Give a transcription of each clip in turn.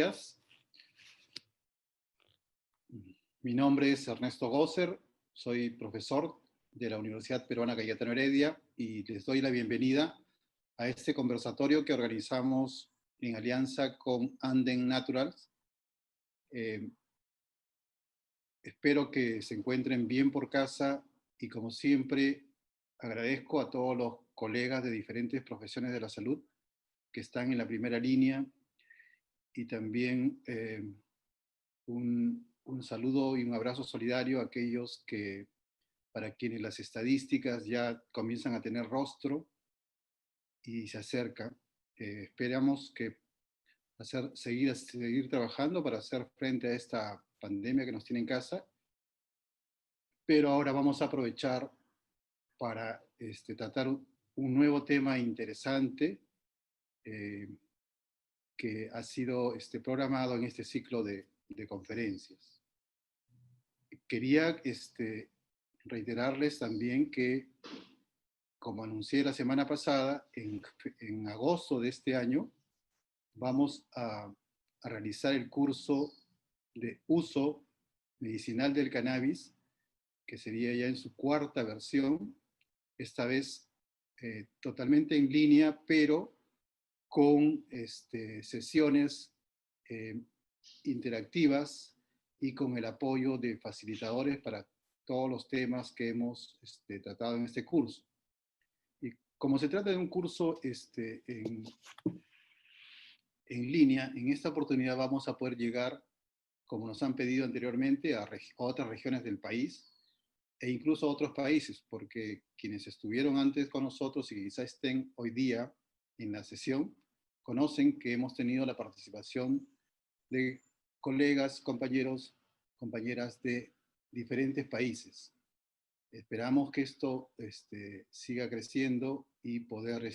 días. Mi nombre es Ernesto Gosser, soy profesor de la Universidad Peruana Cayetano Heredia y les doy la bienvenida a este conversatorio que organizamos en alianza con Anden Naturals. Espero que se encuentren bien por casa y, como siempre, agradezco a todos los colegas de diferentes profesiones de la salud que están en la primera línea y también un saludo y un abrazo solidario a aquellos para quienes las estadísticas ya comienzan a tener rostro y se acercan. Esperamos que seguir trabajando para hacer frente a esta pandemia que nos tiene en casa, pero ahora vamos a aprovechar para tratar un nuevo tema interesante que ha sido programado en este ciclo de conferencias. Quería reiterarles también que, como anuncié la semana pasada, en agosto de este año vamos a realizar el curso de uso medicinal del cannabis, que sería ya en su cuarta versión, esta vez totalmente en línea, pero con sesiones interactivas y con el apoyo de facilitadores para todos los temas que hemos tratado en este curso. Y como se trata de un curso en línea, en esta oportunidad vamos a poder llegar, como nos han pedido anteriormente, a otras regiones del país e incluso a otros países, porque quienes estuvieron antes con nosotros y quizá estén hoy día en la sesión, conocen que hemos tenido la participación de colegas, compañeros, compañeras de diferentes países. Esperamos que esto siga creciendo y poder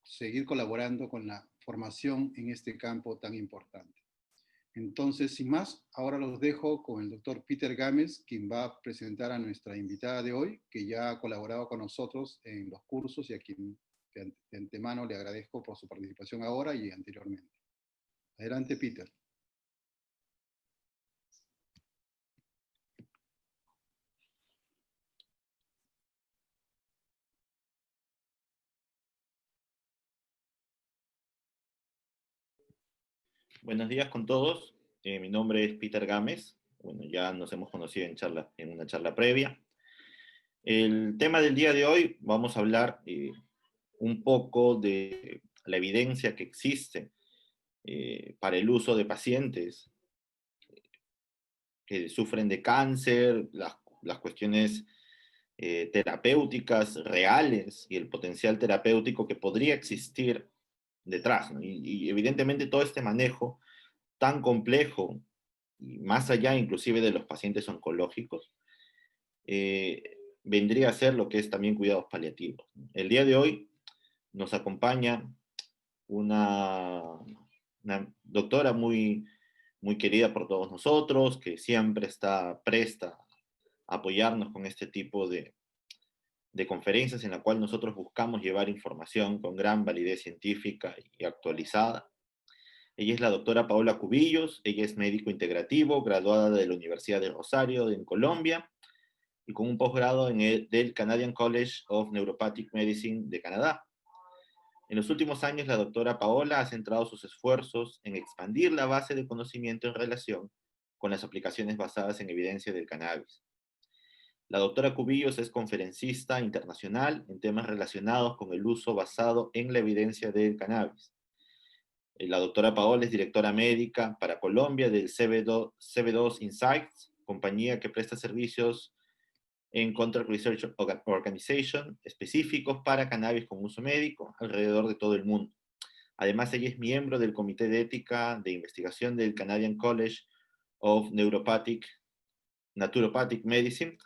seguir colaborando con la formación en este campo tan importante. Entonces, sin más, ahora los dejo con el doctor Peter Gámez, quien va a presentar a nuestra invitada de hoy, que ya ha colaborado con nosotros en los cursos y a quien de antemano le agradezco por su participación ahora y anteriormente. Adelante, Peter. Buenos días con todos. Mi nombre es Peter Gámez. Bueno, ya nos hemos conocido en una charla previa. El tema del día de hoy, vamos a hablar un poco de la evidencia que existe para el uso de pacientes que sufren de cáncer, las cuestiones terapéuticas reales y el potencial terapéutico que podría existir detrás, ¿no? Y evidentemente todo este manejo tan complejo, y más allá inclusive de los pacientes oncológicos, vendría a ser lo que es también cuidados paliativos. El día de hoy nos acompaña una doctora muy querida por todos nosotros, que siempre está presta a apoyarnos con este tipo de conferencias en la cual nosotros buscamos llevar información con gran validez científica y actualizada. Ella es la doctora Paola Cubillos, ella es médico integrativo, graduada de la Universidad de Rosario, en Colombia, y con un posgrado del Canadian College of Neuropathic Medicine de Canadá. En los últimos años, la doctora Paola ha centrado sus esfuerzos en expandir la base de conocimiento en relación con las aplicaciones basadas en evidencia del cannabis. La doctora Cubillos es conferencista internacional en temas relacionados con el uso basado en la evidencia del cannabis. La doctora Paola es directora médica para Colombia del CB2 Insights, compañía que presta servicios en Contract Research Organization específicos para cannabis con uso médico alrededor de todo el mundo. Además, ella es miembro del Comité de Ética de Investigación del Canadian College of Naturopathic Medicine.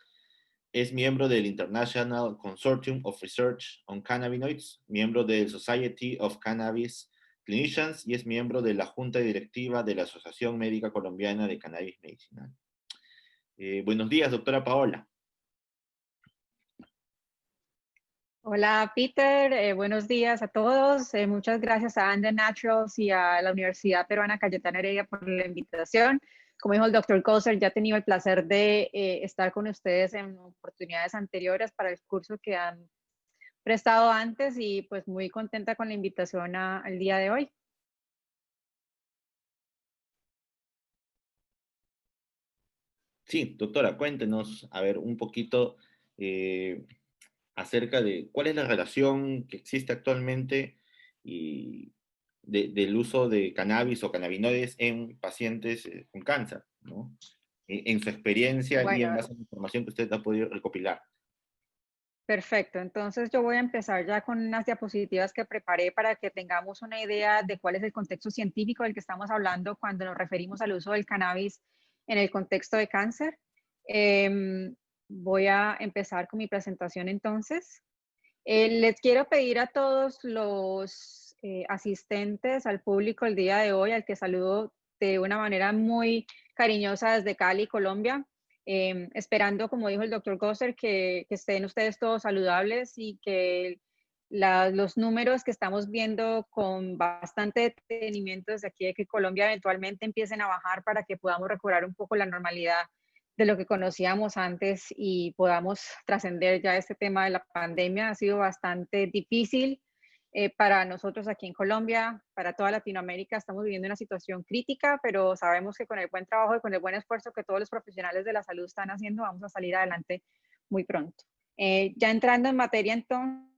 Es miembro del International Consortium of Research on Cannabinoids, miembro del Society of Cannabis Clinicians y es miembro de la Junta Directiva de la Asociación Médica Colombiana de Cannabis Medicinal. Buenos días, doctora Paola. Hola Peter, buenos días a todos. Muchas gracias a Anda Naturals y a la Universidad Peruana Cayetana Heredia por la invitación. Como dijo el doctor Koser, ya he tenido el placer de estar con ustedes en oportunidades anteriores para el curso que han prestado antes y pues muy contenta con la invitación al día de hoy. Sí, doctora, cuéntenos, a ver, un poquito eh, acerca de cuál es la relación que existe actualmente y del uso de cannabis o cannabinoides en pacientes con cáncer, ¿no? En su experiencia y en Bueno, base a la información que usted ha podido recopilar. perfecto. Entonces yo voy a empezar ya con unas diapositivas que preparé para que tengamos una idea de cuál es el contexto científico del que estamos hablando cuando nos referimos al uso del cannabis en el contexto de cáncer. Voy a empezar con mi presentación entonces. Les quiero pedir a todos los asistentes, al público el día de hoy, al que saludo de una manera muy cariñosa desde Cali, Colombia, esperando, como dijo el doctor Gosser, que estén ustedes todos saludables y que los números que estamos viendo con bastante detenimiento desde aquí de que Colombia eventualmente empiecen a bajar para que podamos recuperar un poco la normalidad de lo que conocíamos antes y podamos trascender ya este tema de la pandemia. Ha sido bastante difícil para nosotros aquí en Colombia, para toda Latinoamérica. Estamos viviendo una situación crítica, pero sabemos que con el buen trabajo y con el buen esfuerzo que todos los profesionales de la salud están haciendo, vamos a salir adelante muy pronto. Ya entrando en materia entonces,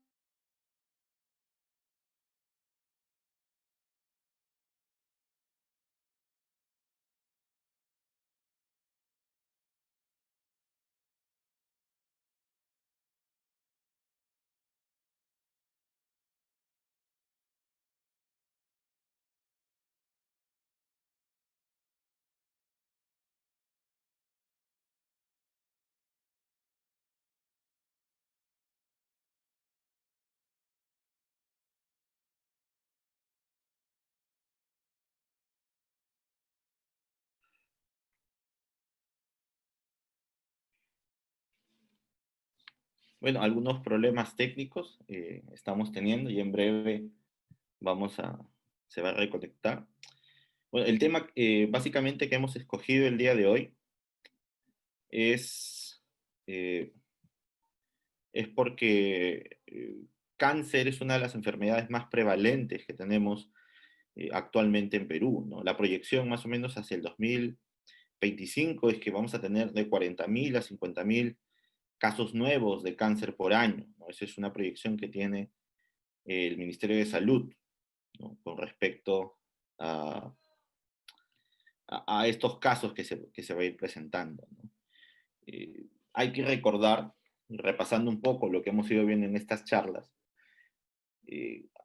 Bueno, algunos problemas técnicos estamos teniendo y en breve se va a reconectar. Bueno, el tema básicamente que hemos escogido el día de hoy es, eh, es porque cáncer es una de las enfermedades más prevalentes que tenemos actualmente en Perú, ¿no? La proyección más o menos hacia el 2025 es que vamos a tener de 40.000 a 50.000 casos nuevos de cáncer por año, ¿no? Esa es una proyección que tiene el Ministerio de Salud, ¿no? Con respecto a, a estos casos que se va a ir presentando, ¿no? Hay que recordar, repasando un poco lo que hemos ido viendo en estas charlas,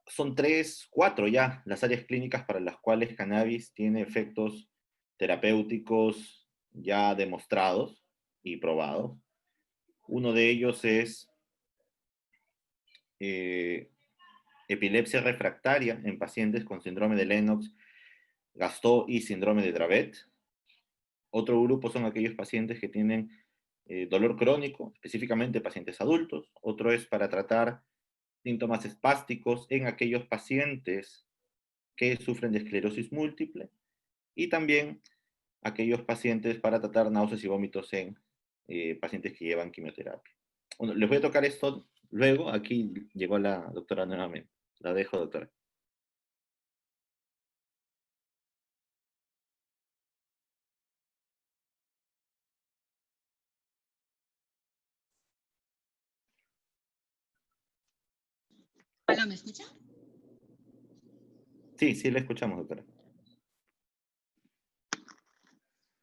son 3, 4 ya las áreas clínicas para las cuales cannabis tiene efectos terapéuticos ya demostrados y probados. Uno de ellos es eh, epilepsia refractaria en pacientes con síndrome de Lennox-Gastaut y síndrome de Dravet. Otro grupo son aquellos pacientes que tienen dolor crónico, específicamente pacientes adultos. Otro es para tratar síntomas espásticos en aquellos pacientes que sufren de esclerosis múltiple y también aquellos pacientes para tratar náuseas y vómitos en pacientes que llevan quimioterapia. Bueno, les voy a tocar esto luego. Aquí llegó la doctora nuevamente. La dejo, doctora. hola, ¿me escucha? Sí, sí, la escuchamos, doctora.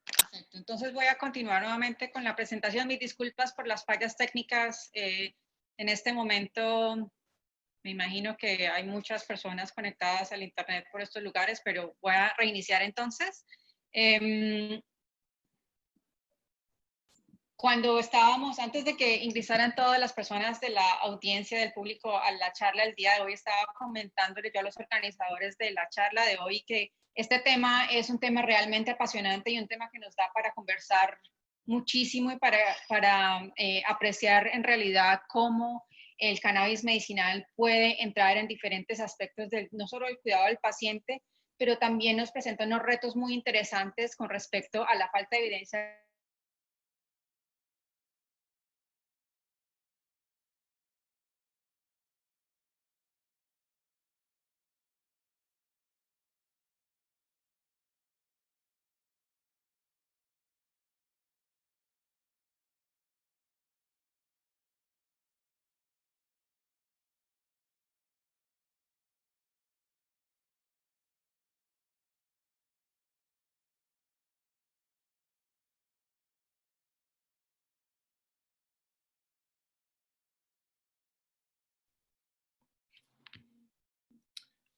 Perfecto. Entonces voy a continuar nuevamente con la presentación. Mis disculpas por las fallas técnicas. En este momento me imagino que hay muchas personas conectadas al Internet por estos lugares, pero voy a reiniciar entonces. Cuando estábamos, antes de que ingresaran todas las personas de la audiencia, del público a la charla del día de hoy, estaba comentándole yo a los organizadores de la charla de hoy que este tema es un tema realmente apasionante y un tema que nos da para conversar muchísimo y para apreciar en realidad cómo el cannabis medicinal puede entrar en diferentes aspectos del, no solo del cuidado del paciente, pero también nos presenta unos retos muy interesantes con respecto a la falta de evidencia.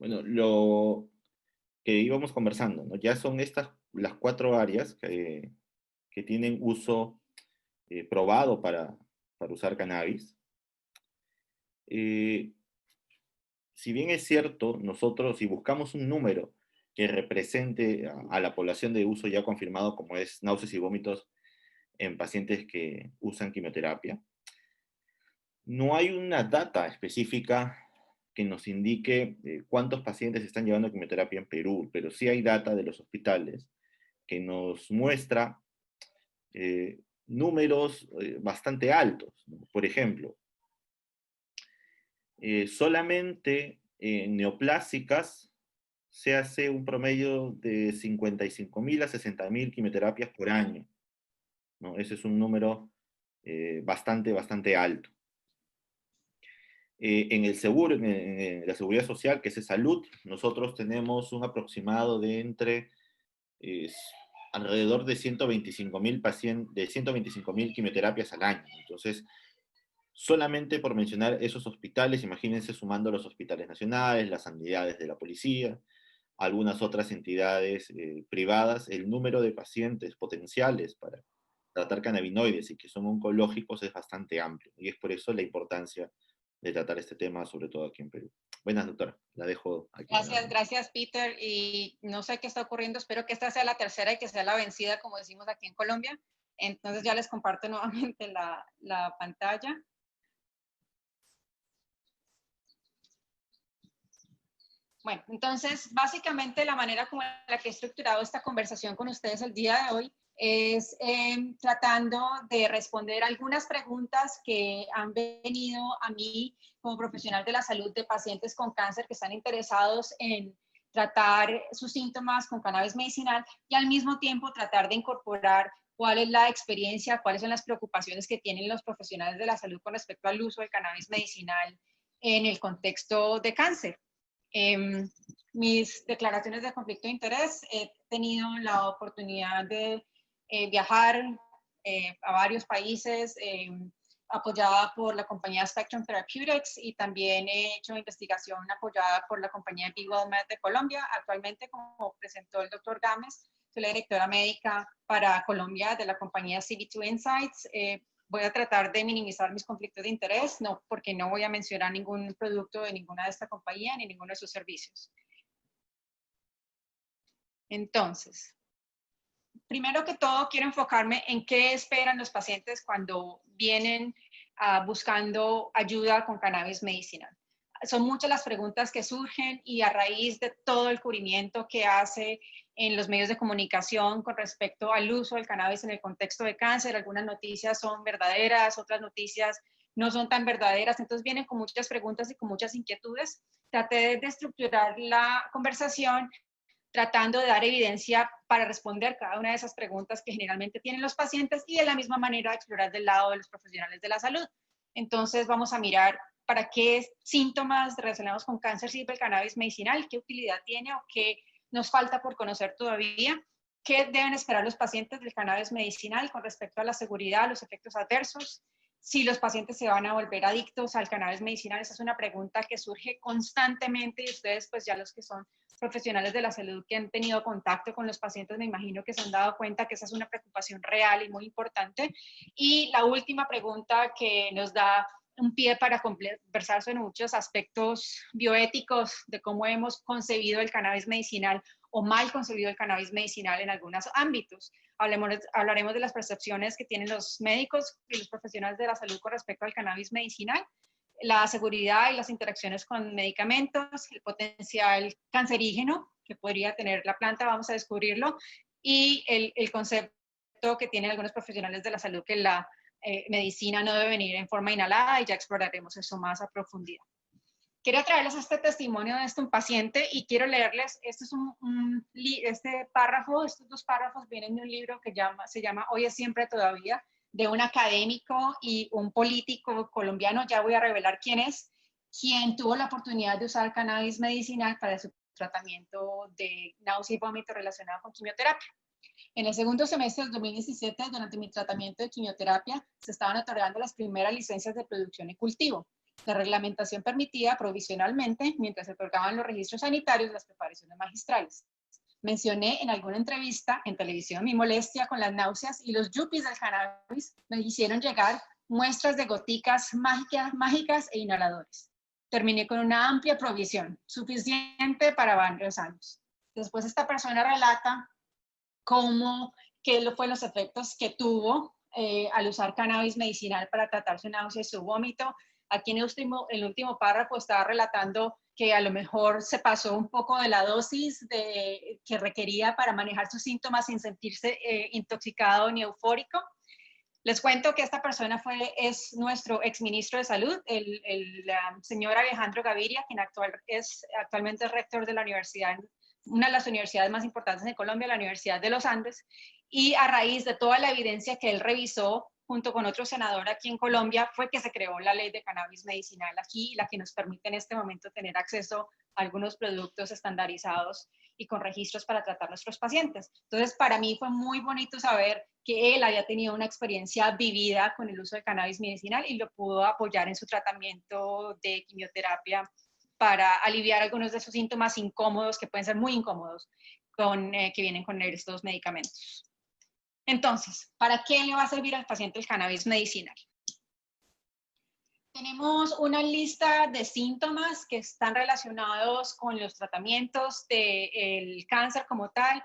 Bueno, lo que íbamos conversando, ¿no? Ya son estas las 4 áreas que tienen uso probado para usar cannabis. Eh, si bien es cierto, nosotros si buscamos un número que represente a la población de uso ya confirmado, como es náuseas y vómitos en pacientes que usan quimioterapia, no hay una data específica que nos indique cuántos pacientes están llevando quimioterapia en Perú, pero sí hay data de los hospitales que nos muestra números bastante altos, ¿no? Por ejemplo, solamente en neoplásicas se hace un promedio de 55.000 a 60.000 quimioterapias por año, ¿no? Ese es un número bastante alto. En el seguro, en la seguridad social, que es salud, nosotros tenemos un aproximado de entre eh, alrededor de 125.000 pacientes, de 125.000 quimioterapias al año. Entonces, solamente por mencionar esos hospitales, imagínense sumando los hospitales nacionales, las unidades de la policía, algunas otras entidades privadas, el número de pacientes potenciales para tratar cannabinoides y que son oncológicos es bastante amplio. Y es por eso la importancia de tratar este tema, sobre todo aquí en Perú. Buenas, doctora. La dejo aquí. Gracias, Peter. Y no sé qué está ocurriendo. Espero que esta sea la tercera y que sea la vencida, como decimos aquí en Colombia. Entonces ya les comparto nuevamente la pantalla. Bueno, entonces, básicamente la manera como la que he estructurado esta conversación con ustedes el día de hoy es tratando de responder algunas preguntas que han venido a mí como profesional de la salud de pacientes con cáncer que están interesados en tratar sus síntomas con cannabis medicinal y al mismo tiempo tratar de incorporar cuál es la experiencia, cuáles son las preocupaciones que tienen los profesionales de la salud con respecto al uso del cannabis medicinal en el contexto de cáncer. Mis declaraciones de conflicto de interés, he tenido la oportunidad de viajar a varios países, apoyada por la compañía Spectrum Therapeutics, y también he hecho investigación apoyada por la compañía Be Well Med de Colombia. Actualmente, como presentó el doctor Gámez, soy la directora médica para Colombia de la compañía CV2 Insights. Voy a tratar de minimizar mis conflictos de interés, no, porque no voy a mencionar ningún producto de ninguna de esta compañía ni ninguno de sus servicios. Entonces, primero que todo, quiero enfocarme en qué esperan los pacientes cuando vienen buscando ayuda con cannabis medicinal. Son muchas las preguntas que surgen y a raíz de todo el cubrimiento que hace en los medios de comunicación con respecto al uso del cannabis en el contexto de cáncer, algunas noticias son verdaderas, otras noticias no son tan verdaderas, entonces vienen con muchas preguntas y con muchas inquietudes. Traté de estructurar la conversación tratando de dar evidencia para responder cada una de esas preguntas que generalmente tienen los pacientes y de la misma manera explorar del lado de los profesionales de la salud. Entonces vamos a mirar para qué síntomas relacionados con cáncer sirve el cannabis medicinal, qué utilidad tiene o qué nos falta por conocer todavía, qué deben esperar los pacientes del cannabis medicinal con respecto a la seguridad, los efectos adversos, si los pacientes se van a volver adictos al cannabis medicinal. Esa es una pregunta que surge constantemente y ustedes, pues ya los que son profesionales de la salud que han tenido contacto con los pacientes, me imagino que se han dado cuenta que esa es una preocupación real y muy importante. Y la última pregunta que nos da un pie para conversar sobre muchos aspectos bioéticos de cómo hemos concebido el cannabis medicinal o mal concebido el cannabis medicinal en algunos ámbitos. Hablaremos de las percepciones que tienen los médicos y los profesionales de la salud con respecto al cannabis medicinal. la seguridad y las interacciones con medicamentos, el potencial cancerígeno que podría tener la planta, vamos a descubrirlo, y el concepto que tienen algunos profesionales de la salud que la medicina no debe venir en forma inhalada, y ya exploraremos eso más a profundidad. Quiero traerles este testimonio de un paciente y quiero leerles, este es este párrafo, estos dos párrafos vienen de un libro que se llama Hoy es siempre todavía, de un académico y un político colombiano, ya voy a revelar quién es, quien tuvo la oportunidad de usar cannabis medicinal para su tratamiento de náusea y vómito relacionado con quimioterapia. En el segundo semestre del 2017, durante mi tratamiento de quimioterapia, se estaban otorgando las primeras licencias de producción y cultivo. La reglamentación permitía provisionalmente, mientras se otorgaban los registros sanitarios, las preparaciones magistrales. Mencioné en alguna entrevista en televisión mi molestia con las náuseas y los yuppies del cannabis me hicieron llegar muestras de goticas mágicas e inhaladores. Terminé con una amplia provisión, suficiente para varios años. Después esta persona relata qué fueron los efectos que tuvo al usar cannabis medicinal para tratar su náusea y su vómito. Aquí en el último párrafo estaba relatando que a lo mejor se pasó un poco de la dosis que requería para manejar sus síntomas sin sentirse intoxicado ni eufórico. Les cuento que esta persona es nuestro exministro de Salud, el señor Alejandro Gaviria, quien actualmente es rector de la universidad, una de las universidades más importantes de Colombia, la Universidad de los Andes, y a raíz de toda la evidencia que él revisó, junto con otro senador aquí en Colombia, fue que se creó la ley de cannabis medicinal aquí, la que nos permite en este momento tener acceso a algunos productos estandarizados y con registros para tratar a nuestros pacientes. Entonces, para mí fue muy bonito saber que él había tenido una experiencia vivida con el uso de cannabis medicinal y lo pudo apoyar en su tratamiento de quimioterapia para aliviar algunos de esos síntomas incómodos, que pueden ser muy incómodos, que vienen con estos medicamentos. Entonces, ¿para qué le va a servir al paciente el cannabis medicinal? Tenemos una lista de síntomas que están relacionados con los tratamientos del cáncer como tal,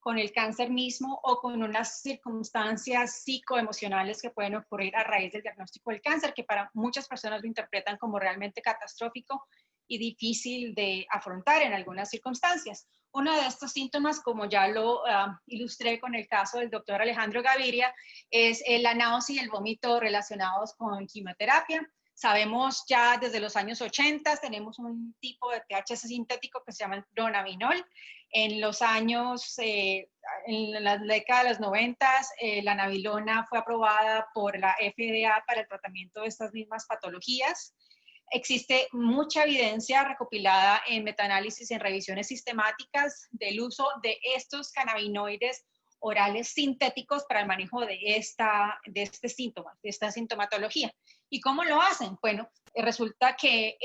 con el cáncer mismo o con unas circunstancias psicoemocionales que pueden ocurrir a raíz del diagnóstico del cáncer, que para muchas personas lo interpretan como realmente catastrófico y difícil de afrontar en algunas circunstancias. Uno de estos síntomas, como ya lo ilustré con el caso del doctor Alejandro Gaviria, es la náusea y el vómito relacionados con quimioterapia. Sabemos ya desde los años 80, tenemos un tipo de THC sintético que se llama el dronabinol. En los años, en la década de los 90, la nabilona fue aprobada por la FDA para el tratamiento de estas mismas patologías. Existe mucha evidencia recopilada en metaanálisis, en revisiones sistemáticas del uso de estos cannabinoides orales sintéticos para el manejo de este síntoma, de esta sintomatología. ¿Y cómo lo hacen? Bueno, resulta que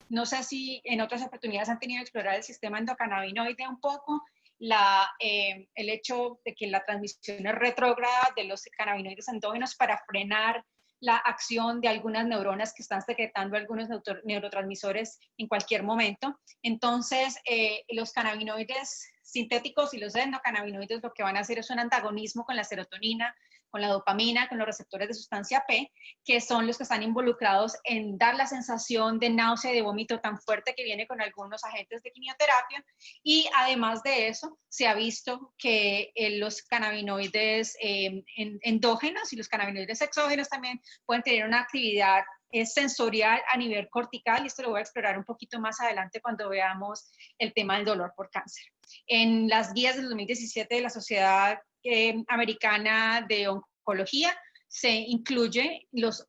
no sé si en otras oportunidades han tenido que explorar el sistema endocannabinoide un poco, el hecho de que la transmisión es retrógrada de los cannabinoides endógenos para frenar la acción de algunas neuronas que están secretando algunos neurotransmisores en cualquier momento. Entonces, los cannabinoides sintéticos y los endocannabinoides lo que van a hacer es un antagonismo con la serotonina, con la dopamina, con los receptores de sustancia P, que son los que están involucrados en dar la sensación de náusea y de vómito tan fuerte que viene con algunos agentes de quimioterapia. Y además de eso, se ha visto que los cannabinoides endógenos y los cannabinoides exógenos también pueden tener una actividad sensorial a nivel cortical, y esto lo voy a explorar un poquito más adelante cuando veamos el tema del dolor por cáncer. En las guías del 2017 de la Sociedad Americana de Oncología se incluye los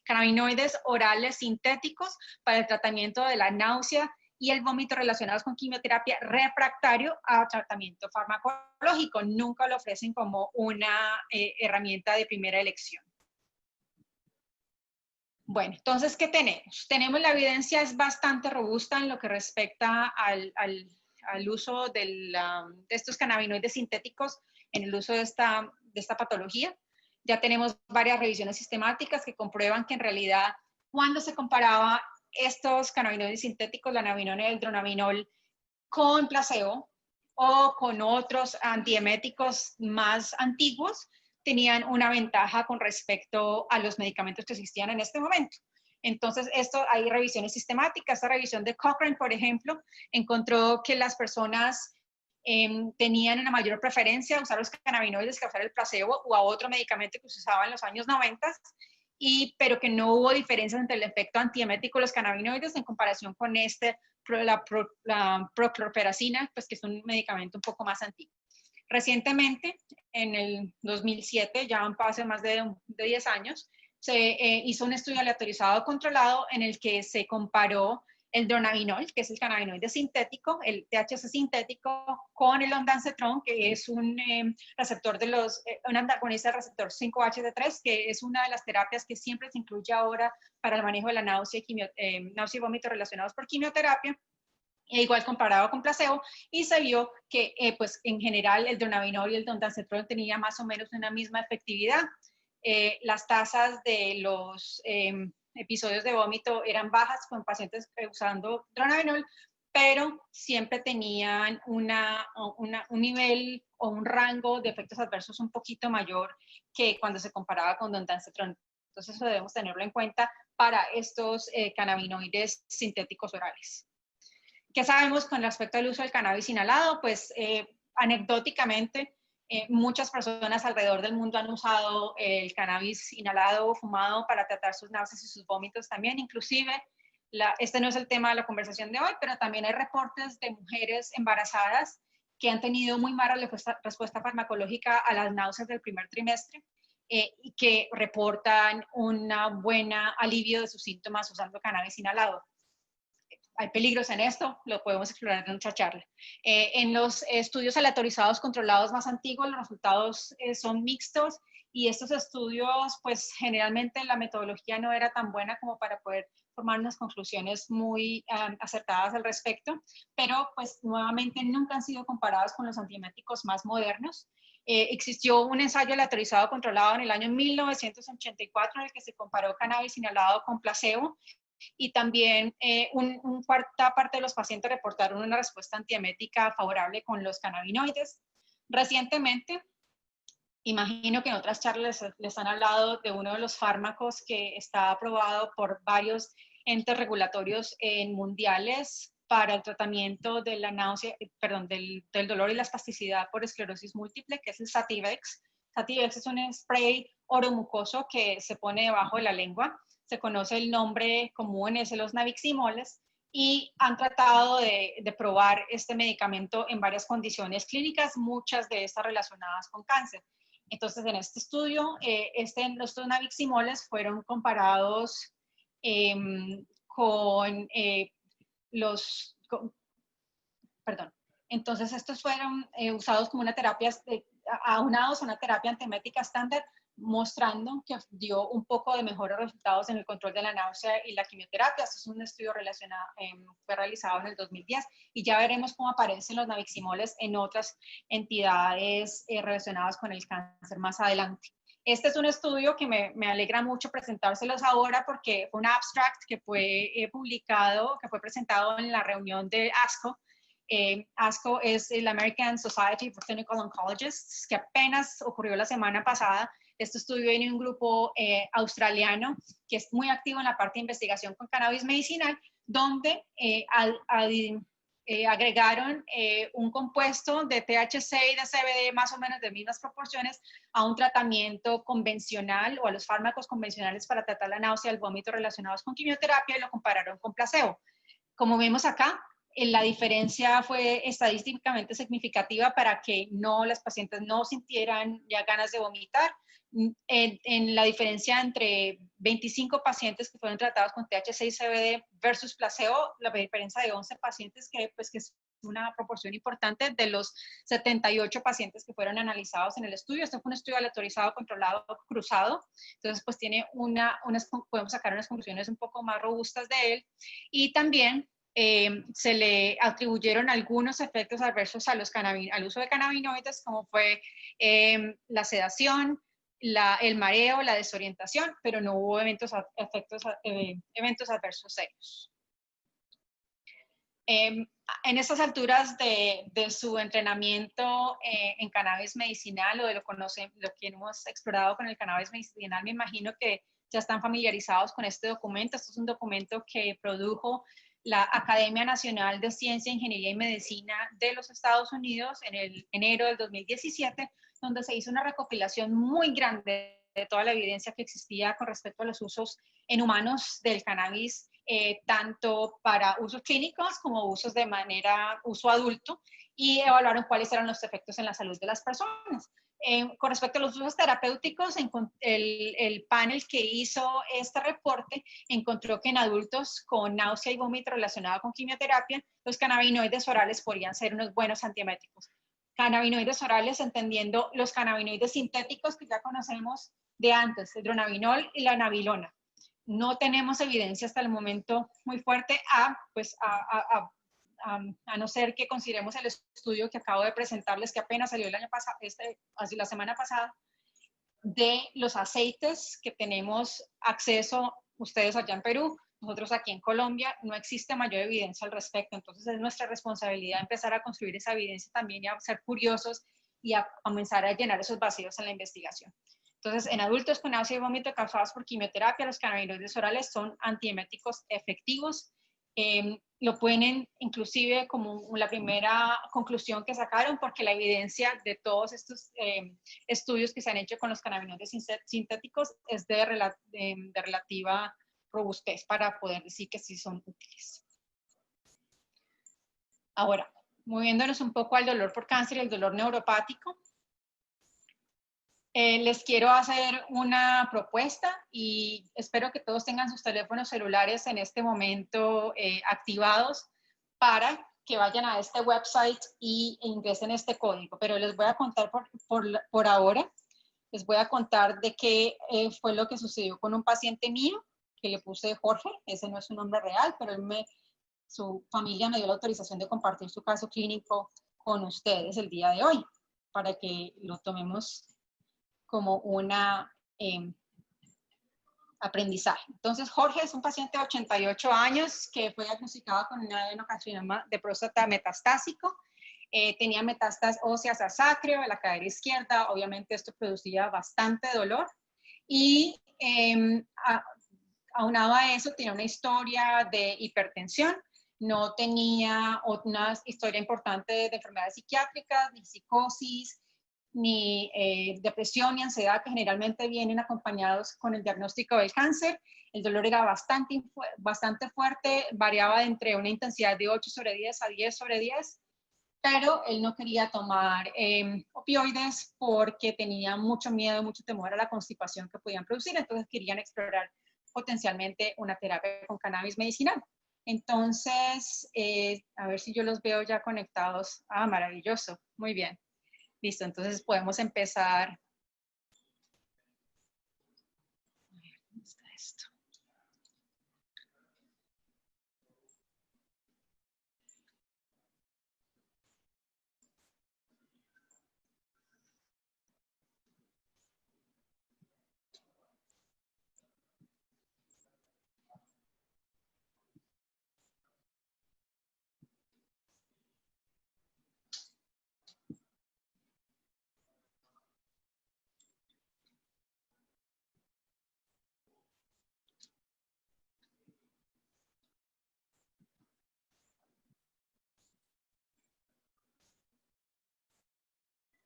cannabinoides orales sintéticos para el tratamiento de la náusea y el vómito relacionados con quimioterapia refractario a tratamiento farmacológico. Nunca lo ofrecen como una herramienta de primera elección. Bueno, entonces, ¿qué tenemos? Tenemos la evidencia es bastante robusta en lo que respecta al uso de estos cannabinoides sintéticos en el uso de esta patología. Ya tenemos varias revisiones sistemáticas que comprueban que en realidad cuando se comparaba estos cannabinoides sintéticos, la nabilona y el dronabinol, con placebo o con otros antieméticos más antiguos, tenían una ventaja con respecto a los medicamentos que existían en este momento. Entonces, hay revisiones sistemáticas. Esta revisión de Cochrane, por ejemplo, encontró que las personas tenían una mayor preferencia a usar los cannabinoides que a usar el placebo o a otro medicamento que se usaba en los años 90, pero que no hubo diferencias entre el efecto antiemético de los cannabinoides en comparación con la prochlorperacina, pues que es un medicamento un poco más antiguo. Recientemente, en el 2007, ya han pasado más de 10 años, se hizo un estudio aleatorizado controlado en el que se comparó el dronabinol, que es el cannabinoide sintético, el THC sintético, con el ondansetron, que es un receptor un antagonista del receptor 5-HT3, que es una de las terapias que siempre se incluye ahora para el manejo de la náusea y vómito relacionados por quimioterapia. Igual comparado con placebo, y se vio que pues en general el dronabinol y el ondansetron tenían más o menos una misma efectividad. Las tasas de los episodios de vómito eran bajas con pacientes usando dronabinol, pero siempre tenían un nivel o un rango de efectos adversos un poquito mayor que cuando se comparaba con ondansetron. Entonces eso debemos tenerlo en cuenta para estos cannabinoides sintéticos orales. ¿Qué sabemos con respecto al uso del cannabis inhalado? Pues anecdóticamente, muchas personas alrededor del mundo han usado el cannabis inhalado o fumado para tratar sus náuseas y sus vómitos también. Inclusive, este no es el tema de la conversación de hoy, pero también hay reportes de mujeres embarazadas que han tenido muy mala respuesta farmacológica a las náuseas del primer trimestre y que reportan un buen alivio de sus síntomas usando cannabis inhalado. Hay peligros en esto, lo podemos explorar en otra charla. En los estudios aleatorizados controlados más antiguos, los resultados son mixtos, y estos estudios, pues generalmente la metodología no era tan buena como para poder formar unas conclusiones muy acertadas al respecto, pero pues nuevamente nunca han sido comparados con los antieméticos más modernos. Existió un ensayo aleatorizado controlado en el año 1984 en el que se comparó cannabis inhalado con placebo, y también una cuarta parte de los pacientes reportaron una respuesta antiemética favorable con los cannabinoides. Recientemente, imagino que en otras charlas les han hablado de uno de los fármacos que está aprobado por varios entes regulatorios mundiales para el tratamiento de la náusea, del dolor y la espasticidad por esclerosis múltiple, que es el Sativex. Sativex es un spray oromucoso que se pone debajo de la lengua. Se conoce el nombre común, es los nabiximoles, y han tratado de probar este medicamento en varias condiciones clínicas, muchas de estas relacionadas con cáncer. Entonces, en este estudio, estos nabiximoles fueron comparados entonces estos fueron usados como una terapia, aunados a una terapia antiemética estándar, mostrando que dio un poco de mejores resultados en el control de la náusea y la quimioterapia. Este es un estudio relacionado, fue realizado en el 2010, y ya veremos cómo aparecen los nabiximoles en otras entidades relacionadas con el cáncer más adelante. Este es un estudio que me alegra mucho presentárselos ahora porque fue un abstract que fue publicado, que fue presentado en la reunión de ASCO. ASCO es el American Society for Clinical Oncologists, que apenas ocurrió la semana pasada. Este estudio viene de un grupo australiano que es muy activo en la parte de investigación con cannabis medicinal, donde agregaron un compuesto de THC y de CBD más o menos de mismas proporciones a un tratamiento convencional o a los fármacos convencionales para tratar la náusea y el vómito relacionados con quimioterapia, y lo compararon con placebo. Como vemos acá, la diferencia fue estadísticamente significativa para que las pacientes no sintieran ya ganas de vomitar. En la diferencia entre 25 pacientes que fueron tratados con THC y CBD versus placebo, la diferencia de 11 pacientes, que es una proporción importante de los 78 pacientes que fueron analizados en el estudio. Este fue un estudio aleatorizado, controlado, cruzado. Entonces, pues podemos sacar unas conclusiones un poco más robustas de él. Y también se le atribuyeron algunos efectos adversos al uso de cannabinoides, como fue la sedación, el mareo, la desorientación, pero no hubo eventos adversos serios. En estas alturas de su entrenamiento en cannabis medicinal o de lo que hemos explorado con el cannabis medicinal, me imagino que ya están familiarizados con este documento. Este es un documento que produjo la Academia Nacional de Ciencia, Ingeniería y Medicina de los Estados Unidos en el enero del 2017, donde se hizo una recopilación muy grande de toda la evidencia que existía con respecto a los usos en humanos del cannabis, tanto para usos clínicos como uso adulto, y evaluaron cuáles eran los efectos en la salud de las personas. Con respecto a los usos terapéuticos, el panel que hizo este reporte encontró que en adultos con náusea y vómito relacionado con quimioterapia, los cannabinoides orales podrían ser unos buenos antieméticos. Cannabinoides orales, entendiendo los cannabinoides sintéticos que ya conocemos de antes, el dronabinol y la nabilona. No tenemos evidencia hasta el momento muy fuerte a no ser que consideremos el estudio que acabo de presentarles, que apenas salió el año pasado, la semana pasada, de los aceites que tenemos acceso ustedes allá en Perú, nosotros aquí en Colombia. No existe mayor evidencia al respecto. Entonces es nuestra responsabilidad empezar a construir esa evidencia también y a ser curiosos y a comenzar a llenar esos vacíos en la investigación. Entonces, en adultos con náusea y vómito causados por quimioterapia, los cannabinoides orales son antieméticos efectivos. Lo ponen inclusive como la primera conclusión que sacaron, porque la evidencia de todos estos estudios que se han hecho con los cannabinoides sintéticos es de relativa robustez para poder decir que sí son útiles. Ahora, moviéndonos un poco al dolor por cáncer y el dolor neuropático, les quiero hacer una propuesta y espero que todos tengan sus teléfonos celulares en este momento activados para que vayan a este website e ingresen este código. Pero les voy a contar por ahora, les voy a contar de qué fue lo que sucedió con un paciente mío, que le puse Jorge. Ese no es su nombre real, pero su familia me dio la autorización de compartir su caso clínico con ustedes el día de hoy, para que lo tomemos como una aprendizaje. Entonces, Jorge es un paciente de 88 años que fue diagnosticado con un adenocarcinoma de próstata metastásico. Tenía metástasis óseas a sacro, a la cadera izquierda. Obviamente esto producía bastante dolor. Y aunado a eso, tenía una historia de hipertensión. No tenía una historia importante de enfermedades psiquiátricas, ni psicosis, ni depresión ni ansiedad, que generalmente vienen acompañados con el diagnóstico del cáncer. El dolor era bastante fuerte, variaba entre una intensidad de 8/10 a 10/10, pero él no quería tomar opioides porque tenía mucho miedo, mucho temor a la constipación que podían producir. Entonces querían explorar potencialmente una terapia con cannabis medicinal. Entonces, a ver si yo los veo ya conectados. Ah, maravilloso, muy bien. Listo, entonces podemos empezar. A ver, ¿dónde está esto?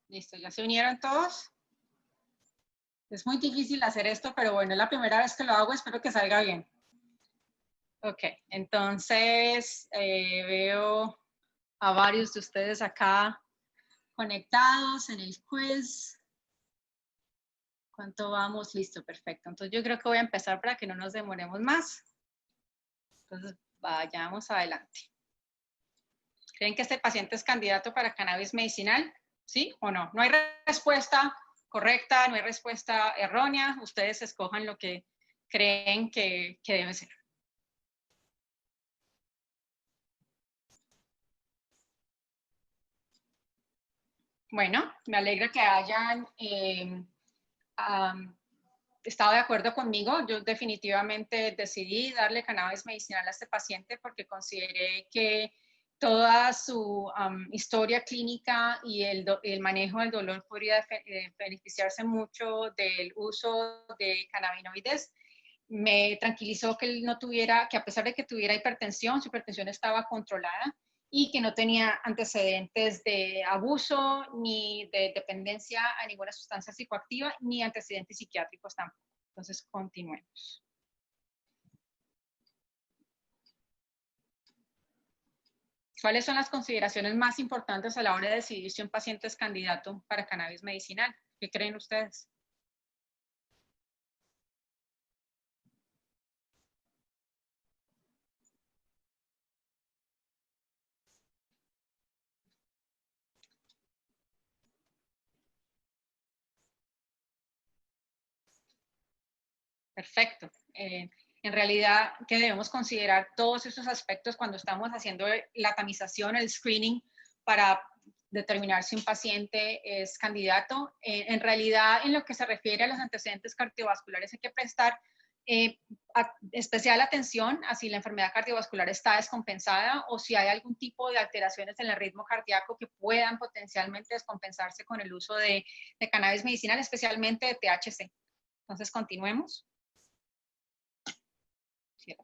Listo, ¿ya se unieron todos? Es muy difícil hacer esto, pero bueno, es la primera vez que lo hago, espero que salga bien. Ok, entonces veo a varios de ustedes acá conectados en el quiz. ¿Cuánto vamos? Listo, perfecto. Entonces yo creo que voy a empezar para que no nos demoremos más. Entonces vayamos adelante. ¿Creen que este paciente es candidato para cannabis medicinal? ¿Sí o no? No hay respuesta correcta, no hay respuesta errónea. Ustedes escojan lo que creen que debe ser. Bueno, me alegra que hayan estado de acuerdo conmigo. Yo definitivamente decidí darle cannabis medicinal a este paciente porque consideré que toda su historia clínica y el manejo del dolor podría beneficiarse mucho del uso de cannabinoides. Me tranquilizó que él no tuviera, que a pesar de que tuviera hipertensión, su hipertensión estaba controlada y que no tenía antecedentes de abuso ni de dependencia a ninguna sustancia psicoactiva, ni antecedentes psiquiátricos tampoco. Entonces, continuemos. ¿Cuáles son las consideraciones más importantes a la hora de decidir si un paciente es candidato para cannabis medicinal? ¿Qué creen ustedes? Perfecto. En realidad, que debemos considerar todos esos aspectos cuando estamos haciendo la tamización, el screening, para determinar si un paciente es candidato. En realidad, en lo que se refiere a los antecedentes cardiovasculares, hay que prestar especial atención a si la enfermedad cardiovascular está descompensada o si hay algún tipo de alteraciones en el ritmo cardíaco que puedan potencialmente descompensarse con el uso de cannabis medicinal, especialmente de THC. Entonces, continuemos.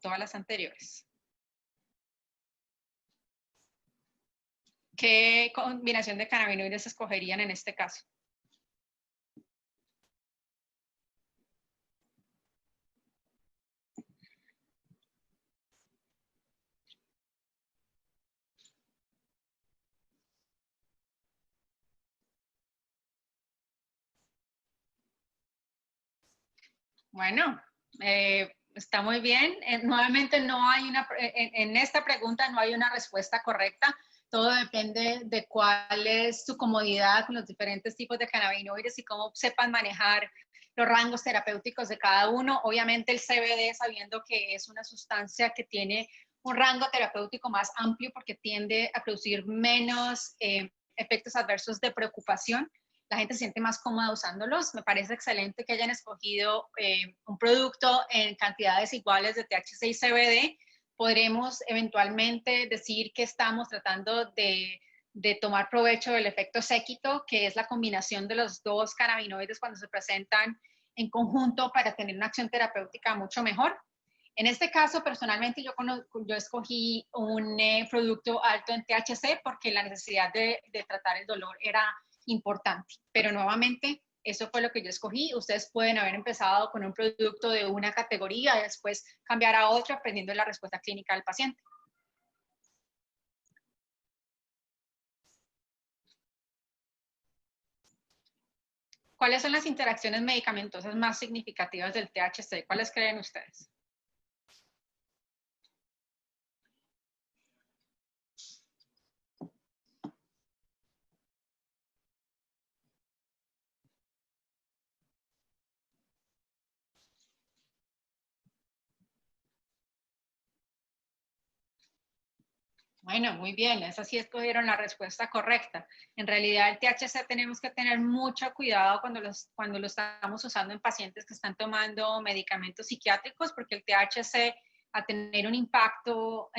Todas las anteriores. ¿Qué combinación de cannabinoides escogerían en este caso? Bueno, está muy bien. Nuevamente no hay en esta pregunta no hay una respuesta correcta. Todo depende de cuál es su comodidad con los diferentes tipos de cannabinoides y cómo sepan manejar los rangos terapéuticos de cada uno. Obviamente el CBD, sabiendo que es una sustancia que tiene un rango terapéutico más amplio porque tiende a producir menos efectos adversos de preocupación, la gente se siente más cómoda usándolos. Me parece excelente que hayan escogido un producto en cantidades iguales de THC y CBD. Podremos eventualmente decir que estamos tratando de tomar provecho del efecto séquito, que es la combinación de los dos cannabinoides cuando se presentan en conjunto para tener una acción terapéutica mucho mejor. En este caso, personalmente, yo escogí un producto alto en THC porque la necesidad de tratar el dolor era importante. Pero nuevamente, eso fue lo que yo escogí. Ustedes pueden haber empezado con un producto de una categoría y después cambiar a otra dependiendo de la respuesta clínica del paciente. ¿Cuáles son las interacciones medicamentosas más significativas del THC? ¿Cuáles creen ustedes? Bueno, muy bien, esa sí escogieron la respuesta correcta. En realidad el THC tenemos que tener mucho cuidado cuando lo estamos usando en pacientes que están tomando medicamentos psiquiátricos, porque el THC, a tener un impacto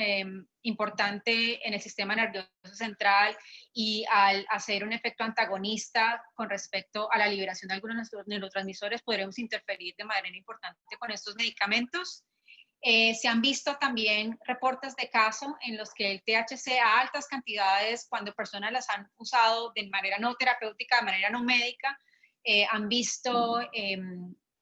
importante en el sistema nervioso central y al hacer un efecto antagonista con respecto a la liberación de algunos neurotransmisores, podremos interferir de manera importante con estos medicamentos. Se han visto también reportes de casos en los que el THC a altas cantidades, cuando personas las han usado de manera no terapéutica, de manera no médica, han visto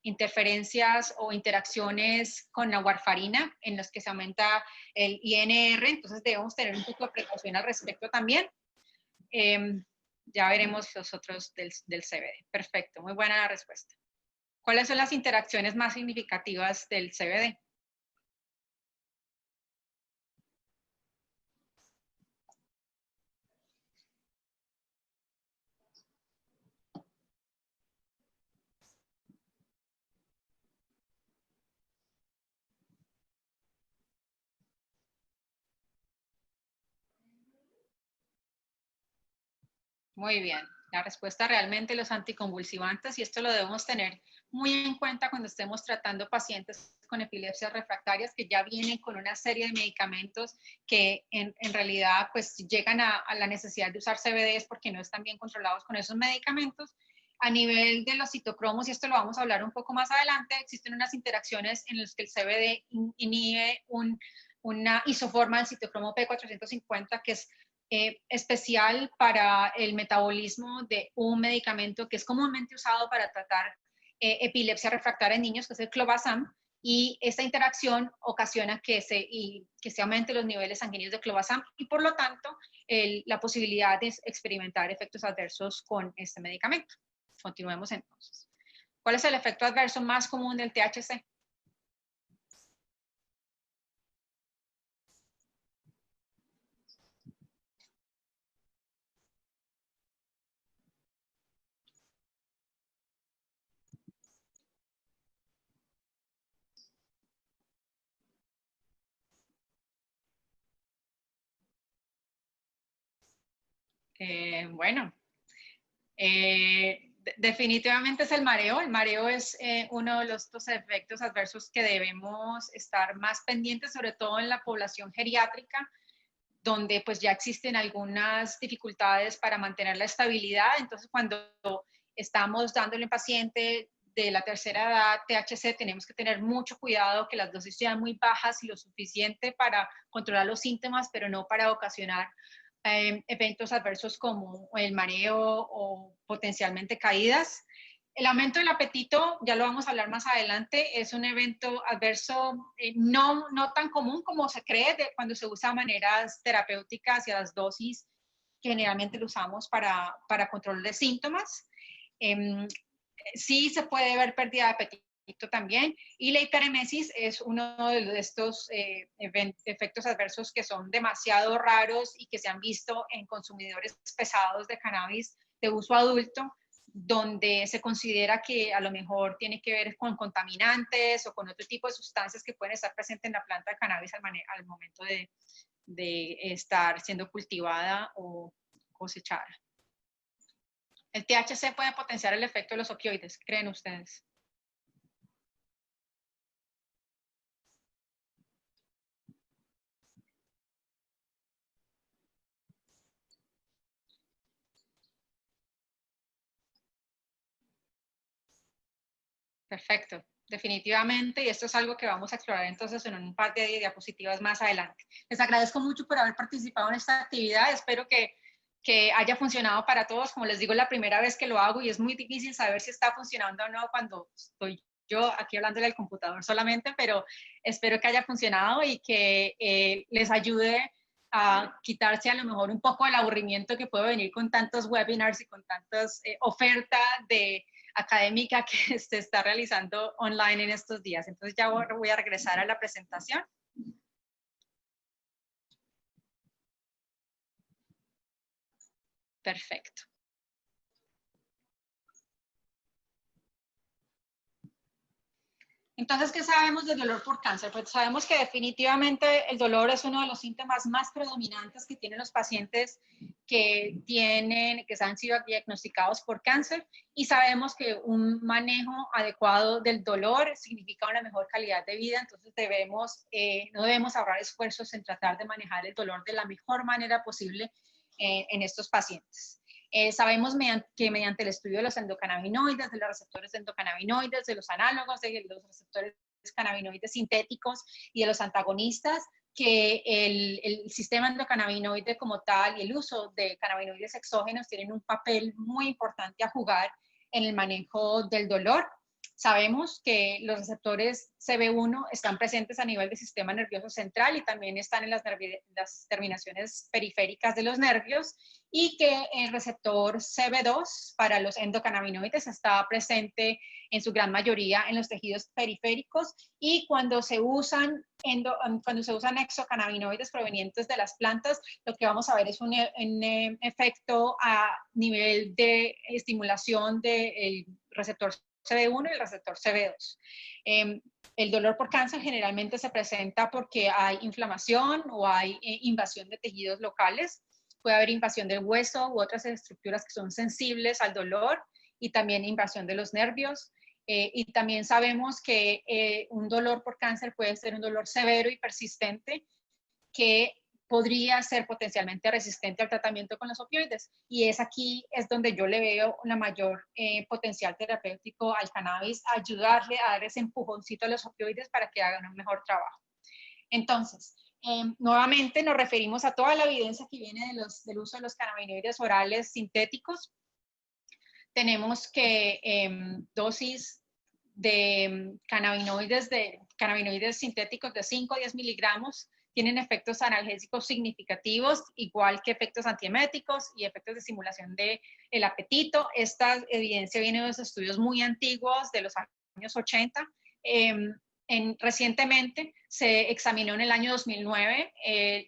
interferencias o interacciones con la warfarina en los que se aumenta el INR, entonces debemos tener un poco de precaución al respecto también. Ya veremos los otros del CBD. Perfecto, muy buena la respuesta. ¿Cuáles son las interacciones más significativas del CBD? Muy bien. La respuesta realmente los anticonvulsivantes, y esto lo debemos tener muy en cuenta cuando estemos tratando pacientes con epilepsias refractarias que ya vienen con una serie de medicamentos que en realidad pues llegan a la necesidad de usar CBDs porque no están bien controlados con esos medicamentos. A nivel de los citocromos, y esto lo vamos a hablar un poco más adelante, existen unas interacciones en las que el CBD inhibe una isoforma del citocromo P450 que es especial para el metabolismo de un medicamento que es comúnmente usado para tratar epilepsia refractaria en niños, que es el clobazam, y esta interacción ocasiona que se aumenten los niveles sanguíneos de clobazam y por lo tanto la posibilidad de experimentar efectos adversos con este medicamento. Continuemos entonces. ¿Cuál es el efecto adverso más común del THC? Bueno, definitivamente es el mareo. El mareo es uno de los efectos adversos que debemos estar más pendientes, sobre todo en la población geriátrica, donde pues ya existen algunas dificultades para mantener la estabilidad. Entonces, cuando estamos dándole a un paciente de la tercera edad THC, tenemos que tener mucho cuidado que las dosis sean muy bajas y lo suficiente para controlar los síntomas, pero no para ocasionar eventos adversos como el mareo o potencialmente caídas. El aumento del apetito, ya lo vamos a hablar más adelante, es un evento adverso no tan común como se cree cuando se usa maneras terapéuticas y a las dosis que generalmente lo usamos para control de síntomas. Sí se puede ver pérdida de apetito también, y la hiperemesis es uno de estos efectos adversos que son demasiado raros y que se han visto en consumidores pesados de cannabis de uso adulto, donde se considera que a lo mejor tiene que ver con contaminantes o con otro tipo de sustancias que pueden estar presentes en la planta de cannabis al momento de estar siendo cultivada o cosechada. El THC puede potenciar el efecto de los opioides, ¿creen ustedes? Perfecto, definitivamente, y esto es algo que vamos a explorar entonces en un par de diapositivas más adelante. Les agradezco mucho por haber participado en esta actividad, espero que haya funcionado para todos. Como les digo, es la primera vez que lo hago y es muy difícil saber si está funcionando o no cuando estoy yo aquí hablándole al computador solamente, pero espero que haya funcionado y que les ayude a quitarse a lo mejor un poco el aburrimiento que puede venir con tantos webinars y con tantas ofertas académica que se está realizando online en estos días. Entonces ya voy a regresar a la presentación. Perfecto. Entonces, ¿qué sabemos del dolor por cáncer? Pues sabemos que definitivamente el dolor es uno de los síntomas más predominantes que tienen los pacientes que han sido diagnosticados por cáncer, y sabemos que un manejo adecuado del dolor significa una mejor calidad de vida. Entonces no debemos ahorrar esfuerzos en tratar de manejar el dolor de la mejor manera posible en estos pacientes. Sabemos que mediante el estudio de los endocannabinoides, de los receptores de endocannabinoides, de los análogos, de los receptores cannabinoides sintéticos y de los antagonistas, que el sistema endocannabinoide como tal y el uso de cannabinoides exógenos tienen un papel muy importante a jugar en el manejo del dolor. Sabemos que los receptores CB1 están presentes a nivel del sistema nervioso central y también están en las terminaciones periféricas de los nervios, y que el receptor CB2 para los endocannabinoides está presente en su gran mayoría en los tejidos periféricos, y cuando se usan exocannabinoides provenientes de las plantas, lo que vamos a ver es un efecto a nivel de estimulación del receptor CB1 y el receptor CB2. El dolor por cáncer generalmente se presenta porque hay inflamación o hay invasión de tejidos locales. puede haber invasión del hueso u otras estructuras que son sensibles al dolor y también invasión de los nervios. Y también sabemos que un dolor por cáncer puede ser un dolor severo y persistente que podría ser potencialmente resistente al tratamiento con los opioides. Y aquí es donde yo le veo una mayor potencial terapéutico al cannabis, ayudarle a dar ese empujoncito a los opioides para que hagan un mejor trabajo. Entonces, nuevamente nos referimos a toda la evidencia que viene del uso de los cannabinoides orales sintéticos. Tenemos que dosis de cannabinoides sintéticos de 5 a 10 miligramos tienen efectos analgésicos significativos, igual que efectos antieméticos y efectos de estimulación del apetito. Esta evidencia viene de los estudios muy antiguos, de los años 80. Recientemente se examinó en el año 2009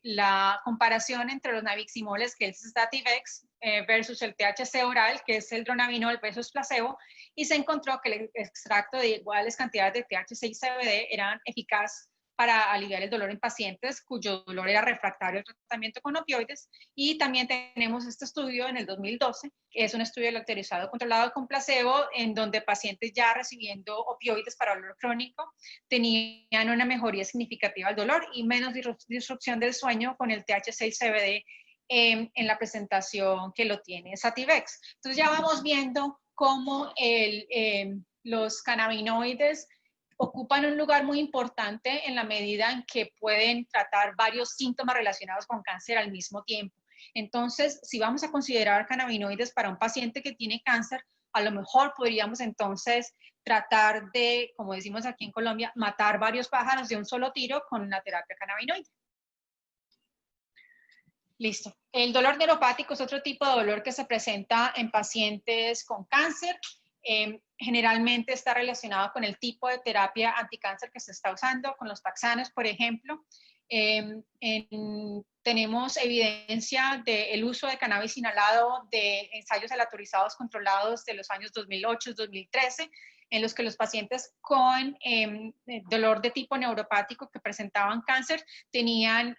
la comparación entre los nabiximoles, que es Sativex, versus el THC oral, que es el dronabinol versus placebo, y se encontró que el extracto de iguales cantidades de THC y CBD eran eficaces para aliviar el dolor en pacientes cuyo dolor era refractario al tratamiento con opioides. Y también tenemos este estudio en el 2012, que es un estudio lactalizado controlado con placebo, en donde pacientes ya recibiendo opioides para dolor crónico tenían una mejoría significativa del dolor y menos disrupción del sueño con el THC y CBD en la presentación que lo tiene Sativex. Entonces ya vamos viendo cómo los cannabinoides ocupan un lugar muy importante en la medida en que pueden tratar varios síntomas relacionados con cáncer al mismo tiempo. Entonces, si vamos a considerar cannabinoides para un paciente que tiene cáncer, a lo mejor podríamos entonces tratar de, como decimos aquí en Colombia, matar varios pájaros de un solo tiro con una terapia cannabinoide. Listo. El dolor neuropático es otro tipo de dolor que se presenta en pacientes con cáncer. Generalmente está relacionado con el tipo de terapia anticáncer que se está usando, con los taxanos, por ejemplo. Tenemos evidencia del uso de cannabis inhalado de ensayos aleatorizados controlados de los años 2008-2013, en los que los pacientes con dolor de tipo neuropático que presentaban cáncer tenían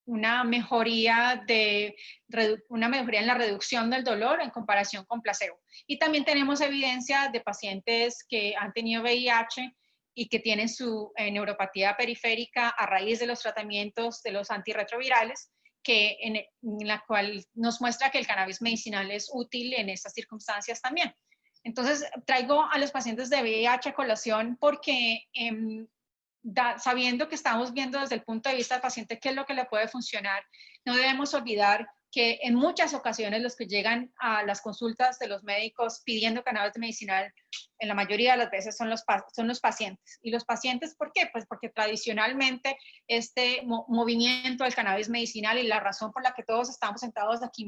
una mejoría en la reducción del dolor en comparación con placebo. Y también tenemos evidencia de pacientes que han tenido VIH y que tienen su neuropatía periférica a raíz de los tratamientos de los antirretrovirales, en la cual nos muestra que el cannabis medicinal es útil en estas circunstancias también. Entonces, traigo a los pacientes de VIH a colación porque sabiendo que estamos viendo desde el punto de vista del paciente qué es lo que le puede funcionar, no debemos olvidar que en muchas ocasiones los que llegan a las consultas de los médicos pidiendo cannabis medicinal, en la mayoría de las veces son los pacientes. ¿Y los pacientes por qué? Pues porque tradicionalmente este movimiento del cannabis medicinal y la razón por la que todos estamos sentados aquí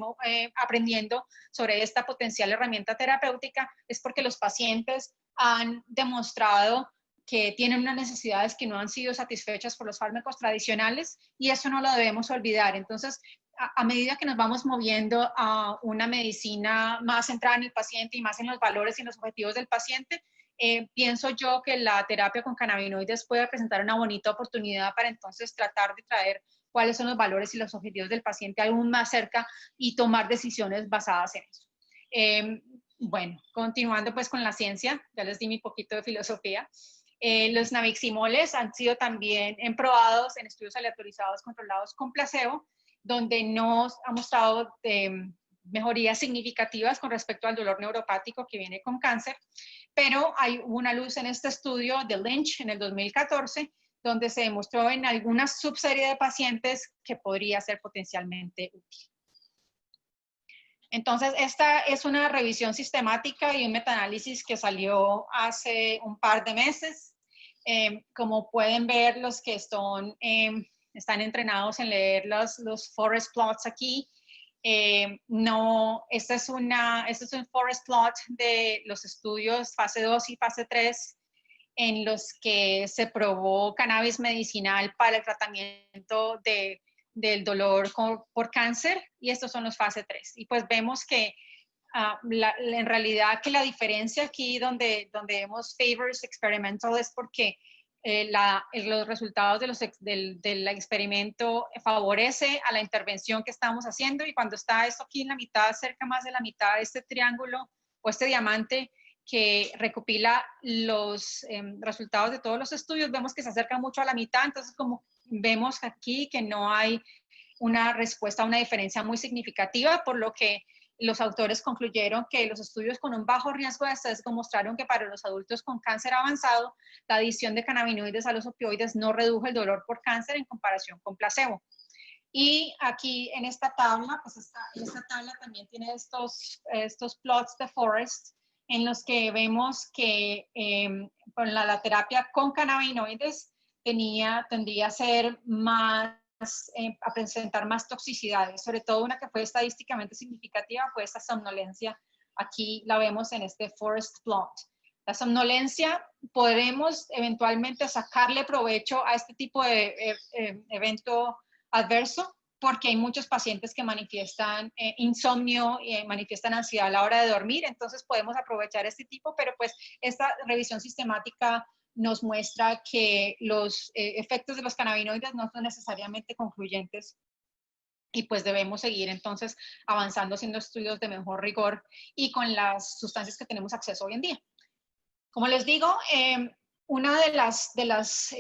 aprendiendo sobre esta potencial herramienta terapéutica es porque los pacientes han demostrado que tienen unas necesidades que no han sido satisfechas por los fármacos tradicionales y eso no lo debemos olvidar. Entonces, a medida que nos vamos moviendo a una medicina más centrada en el paciente y más en los valores y en los objetivos del paciente, pienso yo que la terapia con cannabinoides puede presentar una bonita oportunidad para entonces tratar de traer cuáles son los valores y los objetivos del paciente aún más cerca y tomar decisiones basadas en eso. Bueno, continuando pues con la ciencia, ya les di mi poquito de filosofía. Los nabiximoles han sido también probados en estudios aleatorizados controlados con placebo, donde no ha mostrado mejorías significativas con respecto al dolor neuropático que viene con cáncer, pero hay una luz en este estudio de Lynch en el 2014, donde se demostró en alguna subserie de pacientes que podría ser potencialmente útil. Entonces, esta es una revisión sistemática y un metaanálisis que salió hace un par de meses. Como pueden ver, los que están entrenados en leer los forest plots aquí, este es un forest plot de los estudios fase 2 y fase 3 en los que se probó cannabis medicinal para el tratamiento del dolor por cáncer, y estos son los fase 3. Y pues vemos que en realidad que la diferencia aquí donde vemos favors experimental es porque los resultados del experimento favorece a la intervención que estamos haciendo, y cuando está esto aquí en la mitad, cerca más de la mitad de este triángulo o este diamante que recopila los resultados de todos los estudios, vemos que se acerca mucho a la mitad. Entonces, como vemos aquí que no hay una respuesta a una diferencia muy significativa, por lo que los autores concluyeron que los estudios con un bajo riesgo de sesgo mostraron que para los adultos con cáncer avanzado, la adición de cannabinoides a los opioides no redujo el dolor por cáncer en comparación con placebo. Y aquí en esta tabla, pues esta tabla también tiene estos plots de Forrest, en los que vemos que con la terapia con cannabinoides tendría a ser más, a presentar más toxicidades. Sobre todo una que fue estadísticamente significativa fue esta somnolencia. Aquí la vemos en este Forrest plot. La somnolencia, podremos eventualmente sacarle provecho a este tipo de evento adverso, porque hay muchos pacientes que manifiestan insomnio y manifiestan ansiedad a la hora de dormir. Entonces podemos aprovechar este tipo, pero pues esta revisión sistemática nos muestra que los efectos de los cannabinoides no son necesariamente concluyentes, y pues debemos seguir entonces avanzando, haciendo estudios de mejor rigor y con las sustancias que tenemos acceso hoy en día. Como les digo, una de las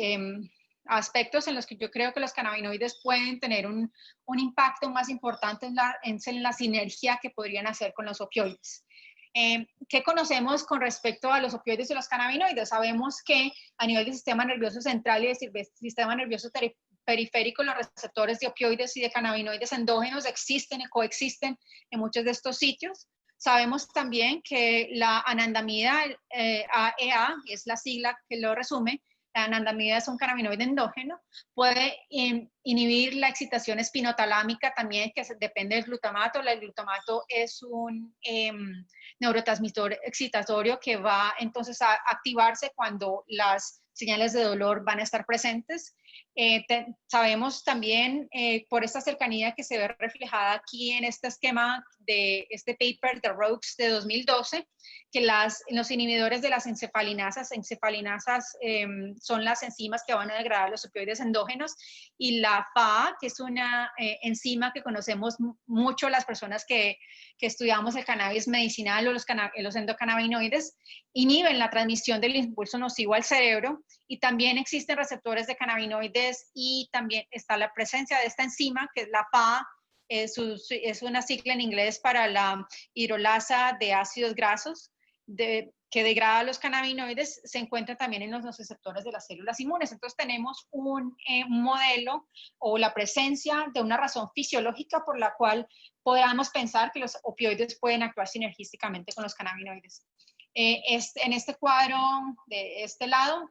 aspectos en los que yo creo que los cannabinoides pueden tener un impacto más importante en la sinergia que podrían hacer con los opioides. ¿Qué conocemos con respecto a los opioides y los cannabinoides? Sabemos que a nivel del sistema nervioso central y del sistema nervioso periférico, los receptores de opioides y de cannabinoides endógenos existen y coexisten en muchos de estos sitios. Sabemos también que la anandamida, AEA, es la sigla que lo resume, la anandamida es un cannabinoide endógeno, puede inhibir la excitación espinotalámica también, que depende del glutamato. El glutamato es un neurotransmisor excitatorio que va entonces a activarse cuando las señales de dolor van a estar presentes. Sabemos también por esta cercanía que se ve reflejada aquí en este esquema de este paper de Rokes de 2012, que los inhibidores de las encefalinasas son las enzimas que van a degradar los opioides endógenos, y la FAA, que es una enzima que conocemos mucho las personas que estudiamos el cannabis medicinal o los endocannabinoides, inhiben la transmisión del impulso nocivo al cerebro. Y también existen receptores de cannabinoides, y también está la presencia de esta enzima, que es la FAA, es una sigla en inglés para la hidrolasa de ácidos grasos, que degrada los cannabinoides, se encuentra también en los receptores de las células inmunes. Entonces tenemos un modelo o la presencia de una razón fisiológica por la cual podamos pensar que los opioides pueden actuar sinergísticamente con los cannabinoides. En este cuadro de este lado,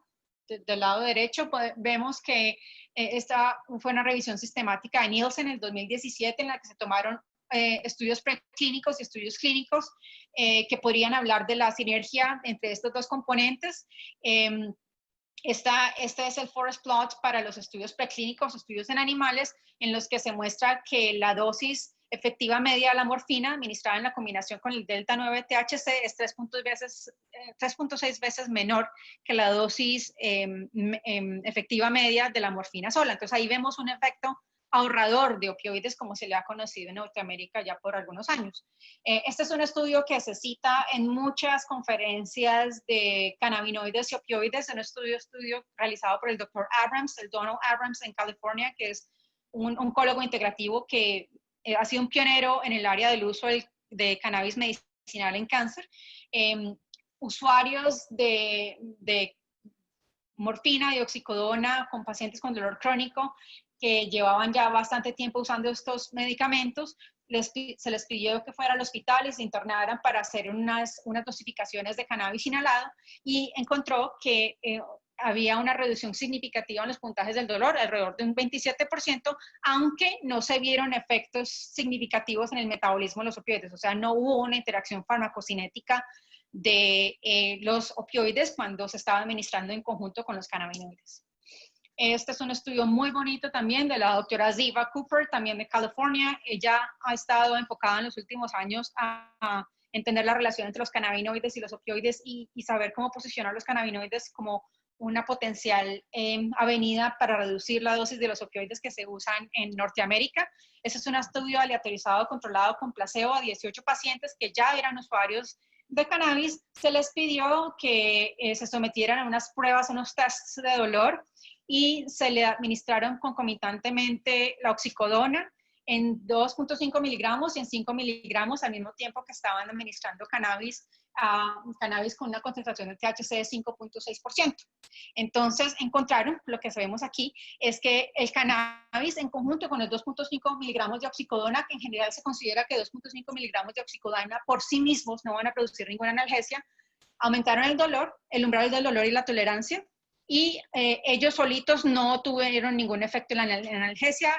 del lado derecho, vemos que esta fue una revisión sistemática de Nielsen en el 2017, en la que se tomaron estudios preclínicos y estudios clínicos que podrían hablar de la sinergia entre estos dos componentes. Este es el Forrest plot para los estudios preclínicos, estudios en animales, en los que se muestra que la dosis efectiva media de la morfina administrada en la combinación con el delta 9-THC es 3.6 veces menor que la dosis efectiva media de la morfina sola. Entonces ahí vemos un efecto ahorrador de opioides, como se le ha conocido en Norteamérica ya por algunos años. Este es un estudio que se cita en muchas conferencias de cannabinoides y opioides, un estudio realizado por el doctor Abrams, el Donald Abrams en California, que es un oncólogo integrativo que ha sido un pionero en el área del uso de cannabis medicinal en cáncer. Usuarios de morfina y oxicodona con pacientes con dolor crónico que llevaban ya bastante tiempo usando estos medicamentos, se les pidió que fueran al hospital y se internaran para hacer unas dosificaciones de cannabis inhalado, y encontró que había una reducción significativa en los puntajes del dolor, alrededor de un 27%, aunque no se vieron efectos significativos en el metabolismo de los opioides. O sea, no hubo una interacción farmacocinética de los opioides cuando se estaba administrando en conjunto con los cannabinoides. Este es un estudio muy bonito también de la doctora Ziva Cooper, también de California. Ella ha estado enfocada en los últimos años a entender la relación entre los cannabinoides y los opioides, y saber cómo posicionar los cannabinoides como una potencial avenida para reducir la dosis de los opioides que se usan en Norteamérica. Ese es un estudio aleatorizado controlado con placebo a 18 pacientes que ya eran usuarios de cannabis. Se les pidió que se sometieran a unas pruebas, unos tests de dolor, y se le administraron concomitantemente la oxicodona en 2.5 miligramos y en 5 miligramos al mismo tiempo que estaban administrando cannabis con una concentración de THC de 5.6%. Entonces encontraron, lo que sabemos aquí, es que el cannabis en conjunto con los 2.5 miligramos de oxicodona, que en general se considera que 2.5 miligramos de oxicodona por sí mismos no van a producir ninguna analgesia, aumentaron el dolor, el umbral del dolor y la tolerancia, y ellos solitos no tuvieron ningún efecto en la analgesia.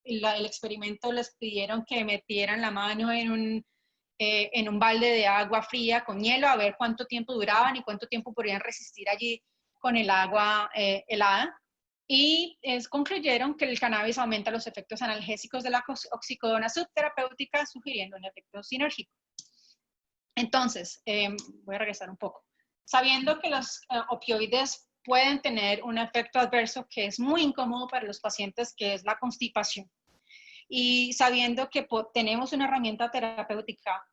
El experimento les pidieron que metieran la mano en un balde de agua fría con hielo a ver cuánto tiempo duraban y cuánto tiempo podrían resistir allí con el agua helada. Y concluyeron que el cannabis aumenta los efectos analgésicos de la oxicodona subterapéutica, sugiriendo un efecto sinérgico. Entonces, voy a regresar un poco. Sabiendo que los opioides pueden tener un efecto adverso que es muy incómodo para los pacientes, que es la constipación, y sabiendo que tenemos una herramienta terapéutica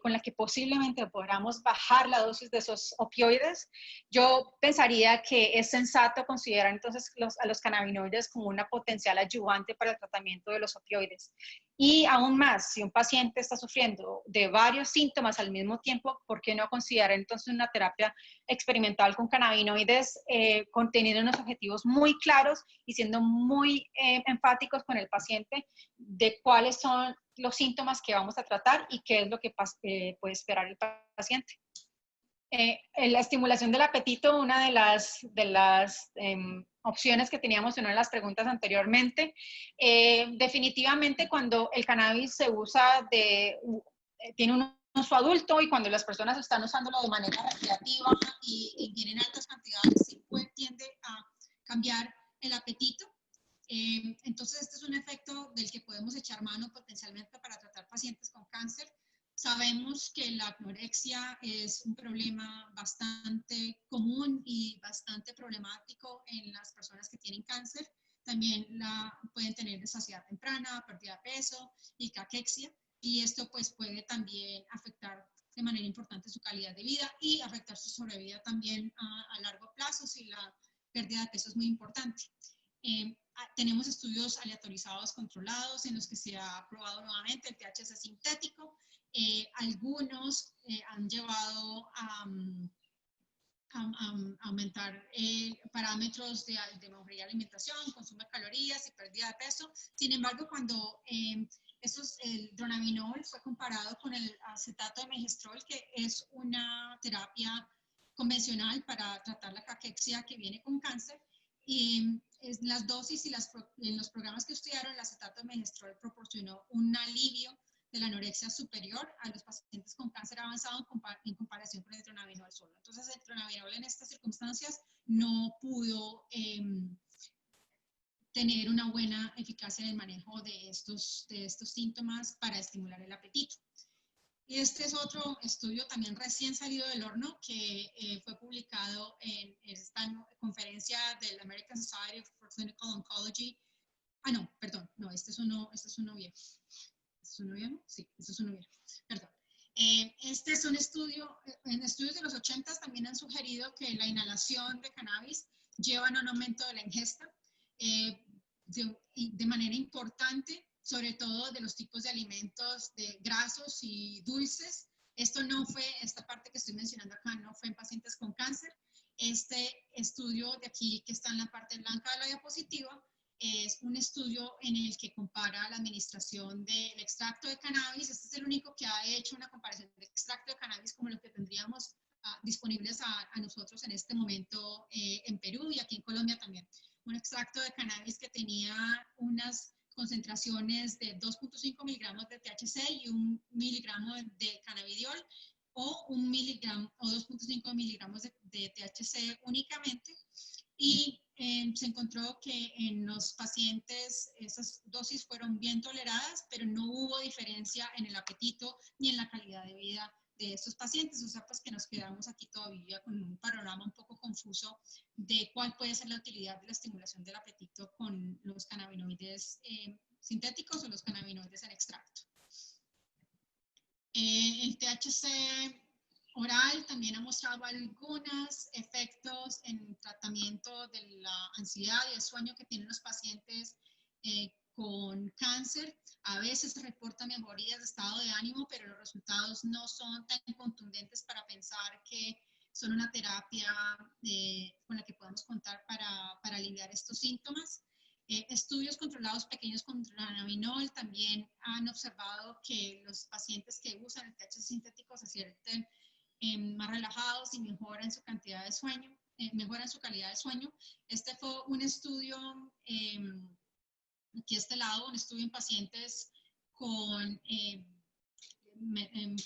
con la que posiblemente podamos bajar la dosis de esos opioides, yo pensaría que es sensato considerar entonces a los cannabinoides como una potencial ayudante para el tratamiento de los opioides. Y aún más, si un paciente está sufriendo de varios síntomas al mismo tiempo, ¿por qué no considerar entonces una terapia experimental con cannabinoides conteniendo unos objetivos muy claros y siendo muy enfáticos con el paciente de cuáles son los síntomas que vamos a tratar y qué es lo que puede esperar el paciente? La estimulación del apetito, una de las opciones que teníamos en una de las preguntas anteriormente. Definitivamente cuando el cannabis se usa tiene un uso adulto, y cuando las personas están usándolo de manera recreativa y tienen altas cantidades, sí tiende a cambiar el apetito. Entonces este es un efecto del que podemos echar mano potencialmente para tratar pacientes con cáncer. Sabemos que la anorexia es un problema bastante común y bastante problemático en las personas que tienen cáncer. También pueden tener saciedad temprana, pérdida de peso y caquexia, y esto pues puede también afectar de manera importante su calidad de vida y afectar su sobrevida también a largo plazo si la pérdida de peso es muy importante. Tenemos estudios aleatorizados controlados en los que se ha probado nuevamente el THC sintético. Algunos han llevado a aumentar parámetros de mejoría de alimentación, consumo de calorías y pérdida de peso. Sin embargo, cuando el dronabinol fue comparado con el acetato de megestrol, que es una terapia convencional para tratar la caquexia que viene con cáncer, y las dosis y en los programas que estudiaron, el acetato de megestrol proporcionó un alivio de la anorexia superior a los pacientes con cáncer avanzado en comparación con el dronabinol solo. Entonces, el dronabinol en estas circunstancias no pudo tener una buena eficacia en el manejo de estos síntomas para estimular el apetito. Este es otro estudio también recién salido del horno que fue publicado en esta conferencia del American Society for Clinical Oncology. No, perdón, no, este es uno viejo. ¿Este es uno viejo? Sí, este es uno viejo, perdón. Este es un estudio, en estudios de los 80 también han sugerido que la inhalación de cannabis lleva a un aumento de la ingesta de manera importante, sobre todo de los tipos de alimentos grasos y dulces. Esta parte que estoy mencionando acá no fue en pacientes con cáncer. Este estudio de aquí, que está en la parte blanca de la diapositiva, es un estudio en el que compara la administración del extracto de cannabis. Este es el único que ha hecho una comparación de extracto de cannabis como lo que tendríamos disponibles a nosotros en este momento en Perú y aquí en Colombia también. Un extracto de cannabis que tenía unas concentraciones de 2.5 miligramos de THC y 1 miligramo de cannabidiol, o 1 miligramo o 2.5 miligramos de THC únicamente, y se encontró que en los pacientes esas dosis fueron bien toleradas, pero no hubo diferencia en el apetito ni en la calidad de vida estos pacientes, o sea, pues que nos quedamos aquí todavía con un panorama un poco confuso de cuál puede ser la utilidad de la estimulación del apetito con los cannabinoides sintéticos o los cannabinoides en extracto. El THC oral también ha mostrado algunos efectos en tratamiento de la ansiedad y el sueño que tienen los pacientes con cáncer. A veces se reportan mejorías de estado de ánimo, pero los resultados no son tan contundentes para pensar que son una terapia con la que podemos contar para aliviar estos síntomas. Estudios controlados pequeños con cannabinol también han observado que los pacientes que usan el THC sintético se sienten más relajados y mejoran su cantidad de sueño, mejoran su calidad de sueño. Este fue un estudio, aquí a este lado, un estudio en pacientes con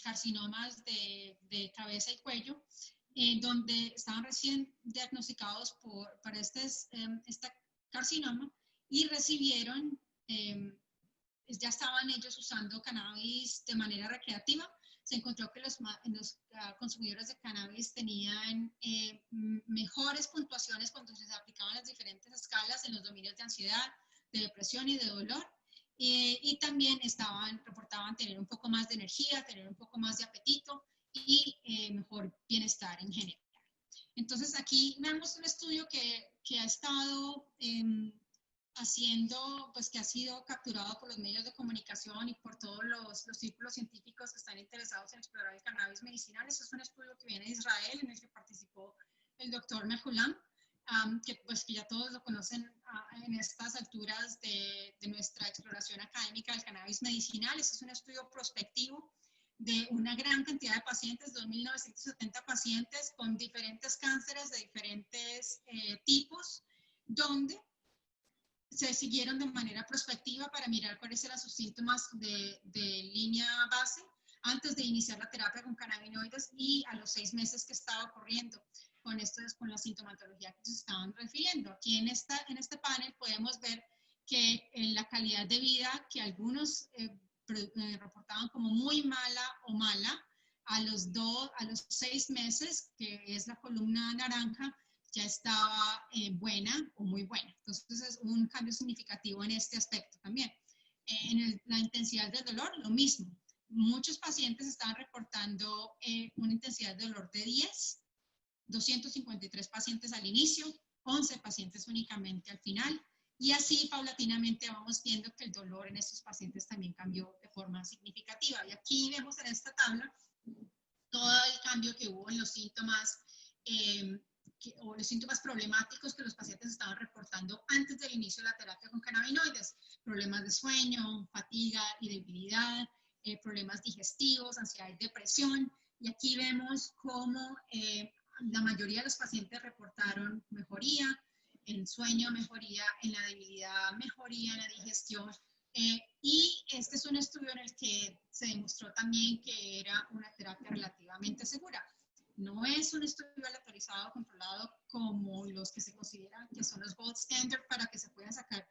carcinomas de cabeza y cuello, donde estaban recién diagnosticados para este carcinoma y recibieron, ya estaban ellos usando cannabis de manera recreativa. Se encontró que los consumidores de cannabis tenían mejores puntuaciones cuando se aplicaban las diferentes escalas en los dominios de ansiedad, de depresión y de dolor. Y también reportaban tener un poco más de energía, tener un poco más de apetito y mejor bienestar en general. Entonces aquí vemos un estudio que ha estado haciendo, pues que ha sido capturado por los medios de comunicación y por todos los círculos científicos que están interesados en explorar el cannabis medicinal. Este es un estudio que viene de Israel, en el que participó el doctor Mehulam, que ya todos lo conocen en estas alturas de nuestra exploración académica del cannabis medicinal. Este es un estudio prospectivo de una gran cantidad de pacientes, 2.970 pacientes con diferentes cánceres de diferentes tipos, donde se siguieron de manera prospectiva para mirar cuáles eran sus síntomas de línea base antes de iniciar la terapia con cannabinoides y a los 6 meses que estaba ocurriendo con la sintomatología que se estaban refiriendo. Aquí en este panel podemos ver que la calidad de vida que algunos reportaban como muy mala o mala, a los 6 meses, que es la columna naranja, ya estaba buena o muy buena. Entonces es un cambio significativo en este aspecto también. La intensidad del dolor, lo mismo. Muchos pacientes estaban reportando una intensidad de dolor de 10, 253 pacientes al inicio, 11 pacientes únicamente al final, y así paulatinamente vamos viendo que el dolor en estos pacientes también cambió de forma significativa. Y aquí vemos en esta tabla todo el cambio que hubo en los síntomas o los síntomas problemáticos que los pacientes estaban reportando antes del inicio de la terapia con cannabinoides. Problemas de sueño, fatiga y debilidad, problemas digestivos, ansiedad y depresión. Y aquí vemos cómo la mayoría de los pacientes reportaron mejoría en sueño, mejoría en la debilidad, mejoría en la digestión. Y este es un estudio en el que se demostró también que era una terapia relativamente segura. No es un estudio aleatorizado, controlado, como los que se consideran que son los gold standard para que se puedan sacar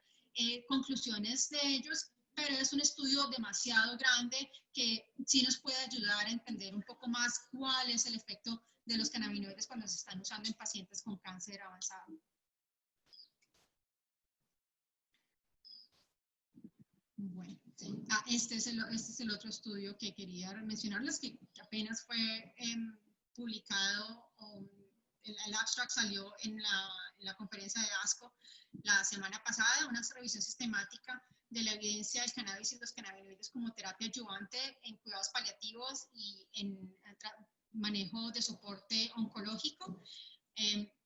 conclusiones de ellos, pero es un estudio demasiado grande que sí nos puede ayudar a entender un poco más cuál es el efecto de los cannabinoides cuando se están usando en pacientes con cáncer avanzado. Bueno, este es el otro estudio que quería mencionarles, que apenas fue publicado, el abstract salió en la conferencia de ASCO la semana pasada, una revisión sistemática de la evidencia del cannabis y los cannabinoides como terapia adyuvante en cuidados paliativos y en manejo de soporte oncológico.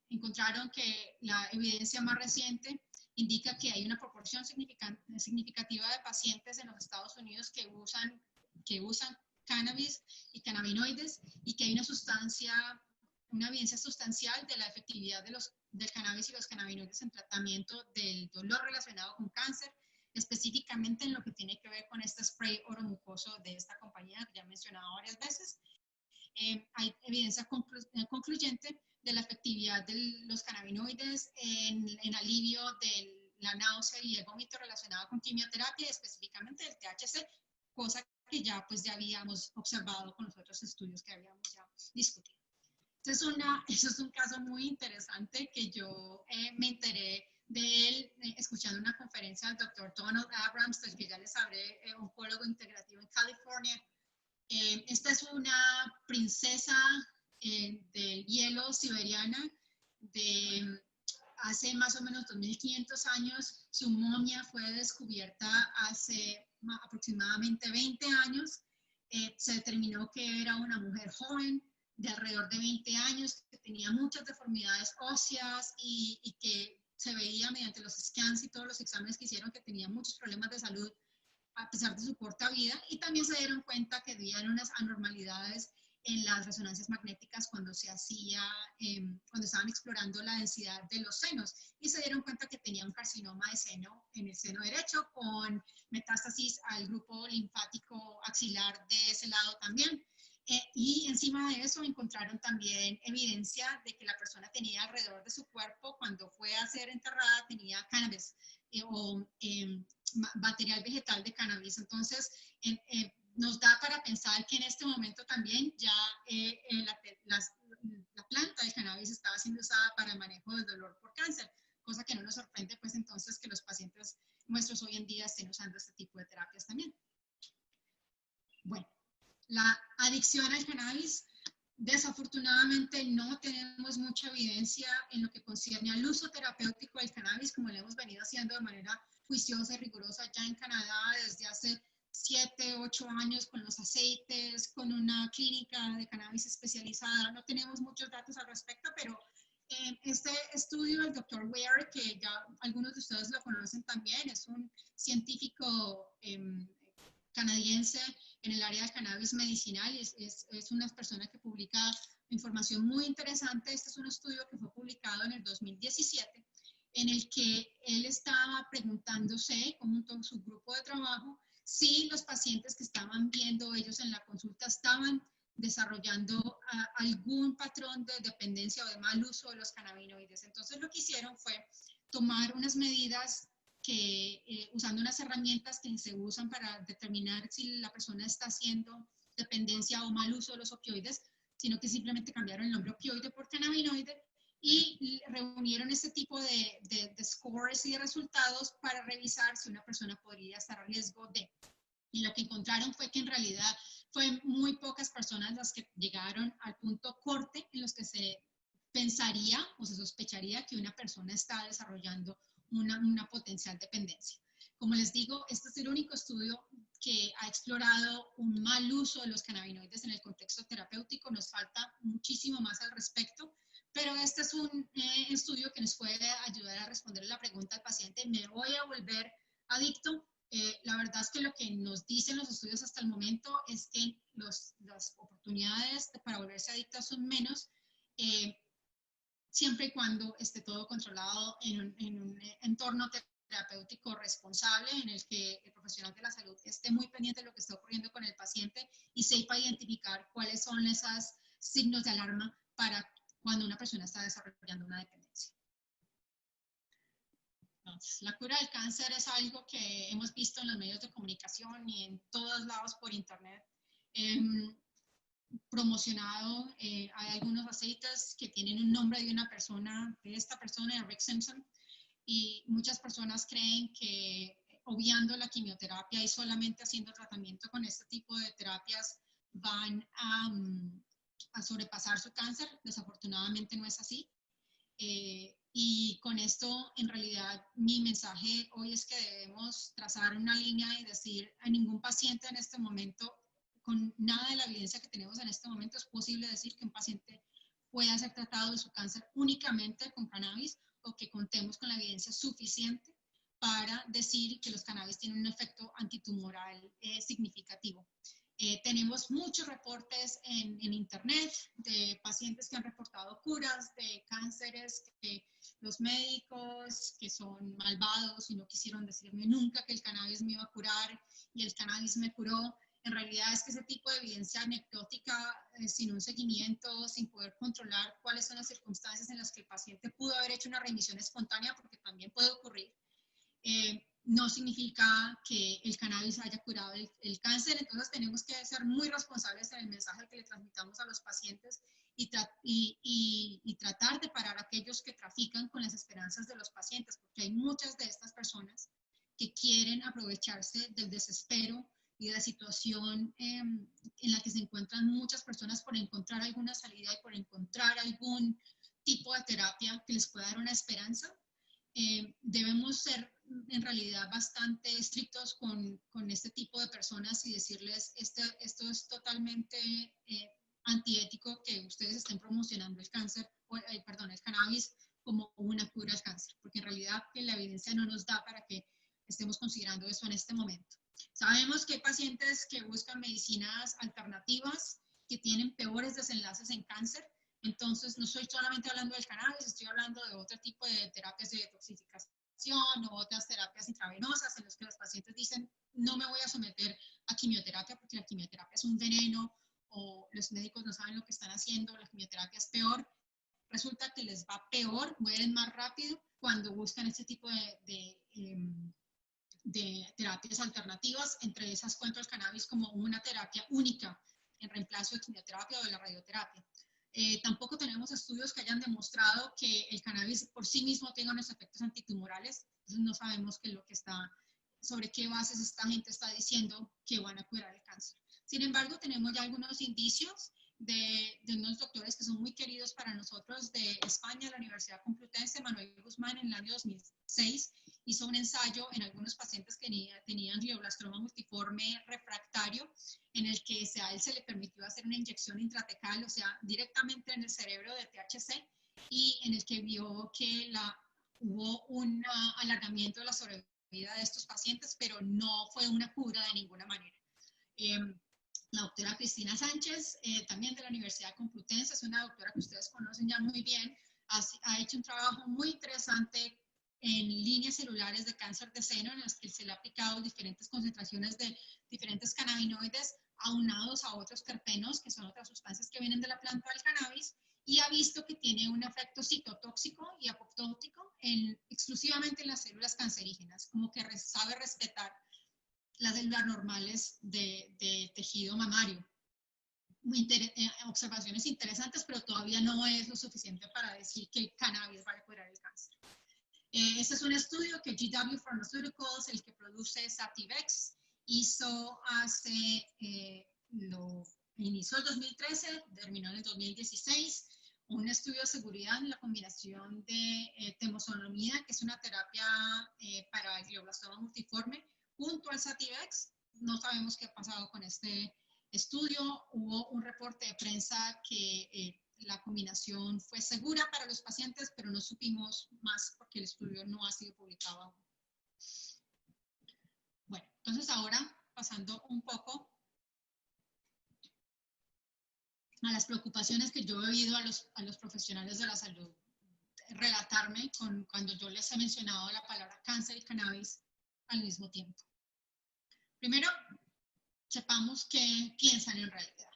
Encontraron que la evidencia más reciente indica que hay una proporción significativa de pacientes en los Estados Unidos que usan cannabis y cannabinoides, y que hay una evidencia sustancial de la efectividad del cannabis y los cannabinoides en tratamiento del dolor relacionado con cáncer, específicamente en lo que tiene que ver con este spray oromucoso de esta compañía que ya he mencionado varias veces. Hay evidencia concluyente de la efectividad de los cannabinoides en alivio de la náusea y el vómito relacionado con quimioterapia, específicamente del THC, cosa que ya habíamos observado con los otros estudios que habíamos ya discutido. Eso es un caso muy interesante que yo me enteré de él escuchando una conferencia del doctor Donald Abrams, del que ya les hablé, oncólogo integrativo en California. Esta es una princesa del hielo siberiana de hace más o menos 2500 años. Su momia fue descubierta hace aproximadamente 20 años. Se determinó que era una mujer joven de alrededor de 20 años, que tenía muchas deformidades óseas y que se veía mediante los scans y todos los exámenes que hicieron que tenía muchos problemas de salud a pesar de su corta vida, y también se dieron cuenta que había unas anormalidades en las resonancias magnéticas cuando cuando estaban explorando la densidad de los senos, y se dieron cuenta que tenía un carcinoma de seno en el seno derecho con metástasis al grupo linfático axilar de ese lado también. Y encima de eso encontraron también evidencia de que la persona tenía alrededor de su cuerpo, cuando fue a ser enterrada, tenía cannabis material vegetal de cannabis. Entonces, nos da para pensar que en este momento también ya la planta de cannabis estaba siendo usada para el manejo del dolor por cáncer, cosa que no nos sorprende, pues entonces, que los pacientes nuestros hoy en día estén usando este tipo de terapias también. Bueno, la adicción al cannabis, desafortunadamente no tenemos mucha evidencia en lo que concierne al uso terapéutico del cannabis, como lo hemos venido haciendo de manera juiciosa y rigurosa ya en Canadá desde hace 7, 8 años con los aceites, con una clínica de cannabis especializada. No tenemos muchos datos al respecto, pero este estudio del Dr. Ware, que ya algunos de ustedes lo conocen también, es un científico canadiense en el área de cannabis medicinal, es una persona que publica información muy interesante. Este es un estudio que fue publicado en el 2017, en el que él estaba preguntándose, junto con su grupo de trabajo, si los pacientes que estaban viendo ellos en la consulta estaban desarrollando algún patrón de dependencia o de mal uso de los cannabinoides. Entonces lo que hicieron fue tomar unas medidas que usando unas herramientas que se usan para determinar si la persona está haciendo dependencia o mal uso de los opioides, sino que simplemente cambiaron el nombre opioide por cannabinoide y reunieron este tipo de scores y de resultados para revisar si una persona podría estar a riesgo de. Y lo que encontraron fue que en realidad fue muy pocas personas las que llegaron al punto corte en los que se pensaría o se sospecharía que una persona está desarrollando una potencial dependencia. Como les digo, este es el único estudio que ha explorado un mal uso de los cannabinoides en el contexto terapéutico. Nos falta muchísimo más al respecto, pero este es un estudio que nos puede ayudar a responder la pregunta al paciente: ¿me voy a volver adicto? La verdad es que lo que nos dicen los estudios hasta el momento es que las oportunidades para volverse adictos son menos, siempre y cuando esté todo controlado en un entorno terapéutico responsable, en el que el profesional de la salud esté muy pendiente de lo que está ocurriendo con el paciente y sepa identificar cuáles son esos signos de alarma para cuando una persona está desarrollando una dependencia. Entonces, la cura del cáncer es algo que hemos visto en los medios de comunicación y en todos lados por internet. Promocionado, hay algunos aceites que tienen un nombre de una persona, de esta persona, de Rick Simpson, y muchas personas creen que obviando la quimioterapia y solamente haciendo tratamiento con este tipo de terapias van a sobrepasar su cáncer. Desafortunadamente no es así. Y con esto, en realidad, mi mensaje hoy es que debemos trazar una línea y decir: a ningún paciente en este momento, con nada de la evidencia que tenemos en este momento, es posible decir que un paciente pueda ser tratado de su cáncer únicamente con cannabis, o que contemos con la evidencia suficiente para decir que los cannabis tienen un efecto antitumoral significativo. Tenemos muchos reportes en internet de pacientes que han reportado curas de cánceres, que los médicos que son malvados y no quisieron decirme nunca que el cannabis me iba a curar y el cannabis me curó. En realidad es que ese tipo de evidencia anecdótica, sin un seguimiento, sin poder controlar cuáles son las circunstancias en las que el paciente pudo haber hecho una remisión espontánea, porque también puede ocurrir, no significa que el cannabis haya curado el cáncer. Entonces tenemos que ser muy responsables en el mensaje que le transmitamos a los pacientes y tratar de parar a aquellos que trafican con las esperanzas de los pacientes, porque hay muchas de estas personas que quieren aprovecharse del desespero y de la situación en la que se encuentran muchas personas por encontrar alguna salida y por encontrar algún tipo de terapia que les pueda dar una esperanza. Debemos ser en realidad bastante estrictos con este tipo de personas y decirles esto es totalmente antiético que ustedes estén promocionando el cáncer, el cannabis como una cura al cáncer, porque en realidad que la evidencia no nos da para que estemos considerando eso en este momento. Sabemos que hay pacientes que buscan medicinas alternativas que tienen peores desenlaces en cáncer. Entonces, no estoy solamente hablando del cannabis, estoy hablando de otro tipo de terapias de detoxificación o otras terapias intravenosas en las que los pacientes dicen, no me voy a someter a quimioterapia porque la quimioterapia es un veneno o los médicos no saben lo que están haciendo, la quimioterapia es peor. Resulta que les va peor, mueren más rápido cuando buscan este tipo de terapias alternativas. Entre esas cuento el cannabis como una terapia única en reemplazo de quimioterapia o de la radioterapia. Tampoco tenemos estudios que hayan demostrado que el cannabis por sí mismo tenga unos efectos antitumorales. Entonces no sabemos sobre qué bases esta gente está diciendo que van a curar el cáncer. Sin embargo, tenemos ya algunos indicios de unos doctores que son muy queridos para nosotros de España, la Universidad Complutense. Manuel Guzmán en el año 2006 hizo un ensayo en algunos pacientes que tenían glioblastoma multiforme refractario, en el que a él se le permitió hacer una inyección intratecal, o sea, directamente en el cerebro de THC, y en el que vio que hubo un alargamiento de la sobrevida de estos pacientes, pero no fue una cura de ninguna manera. La doctora Cristina Sánchez, también de la Universidad Complutense, es una doctora que ustedes conocen ya muy bien, ha hecho un trabajo muy interesante en líneas celulares de cáncer de seno, en las que se le ha aplicado diferentes concentraciones de diferentes cannabinoides aunados a otros terpenos, que son otras sustancias que vienen de la planta del cannabis, y ha visto que tiene un efecto citotóxico y apoptótico exclusivamente en las células cancerígenas, como que sabe respetar las células normales de tejido mamario. Observaciones interesantes, pero todavía no es lo suficiente para decir que el cannabis va a curar el cáncer. Este es un estudio que GW Pharmaceuticals, el que produce Sativex, hizo inició el 2013, terminó en el 2016, un estudio de seguridad en la combinación de temozolomida, que es una terapia para el glioblastoma multiforme, junto al Sativex. No sabemos qué ha pasado con este estudio. Hubo un reporte de prensa que la combinación fue segura para los pacientes, pero no supimos más porque el estudio no ha sido publicado aún. Bueno, entonces ahora pasando un poco a las preocupaciones que yo he oído a los profesionales de la salud relatarme cuando yo les he mencionado la palabra cáncer y cannabis al mismo tiempo. Primero, sepamos qué piensan en realidad.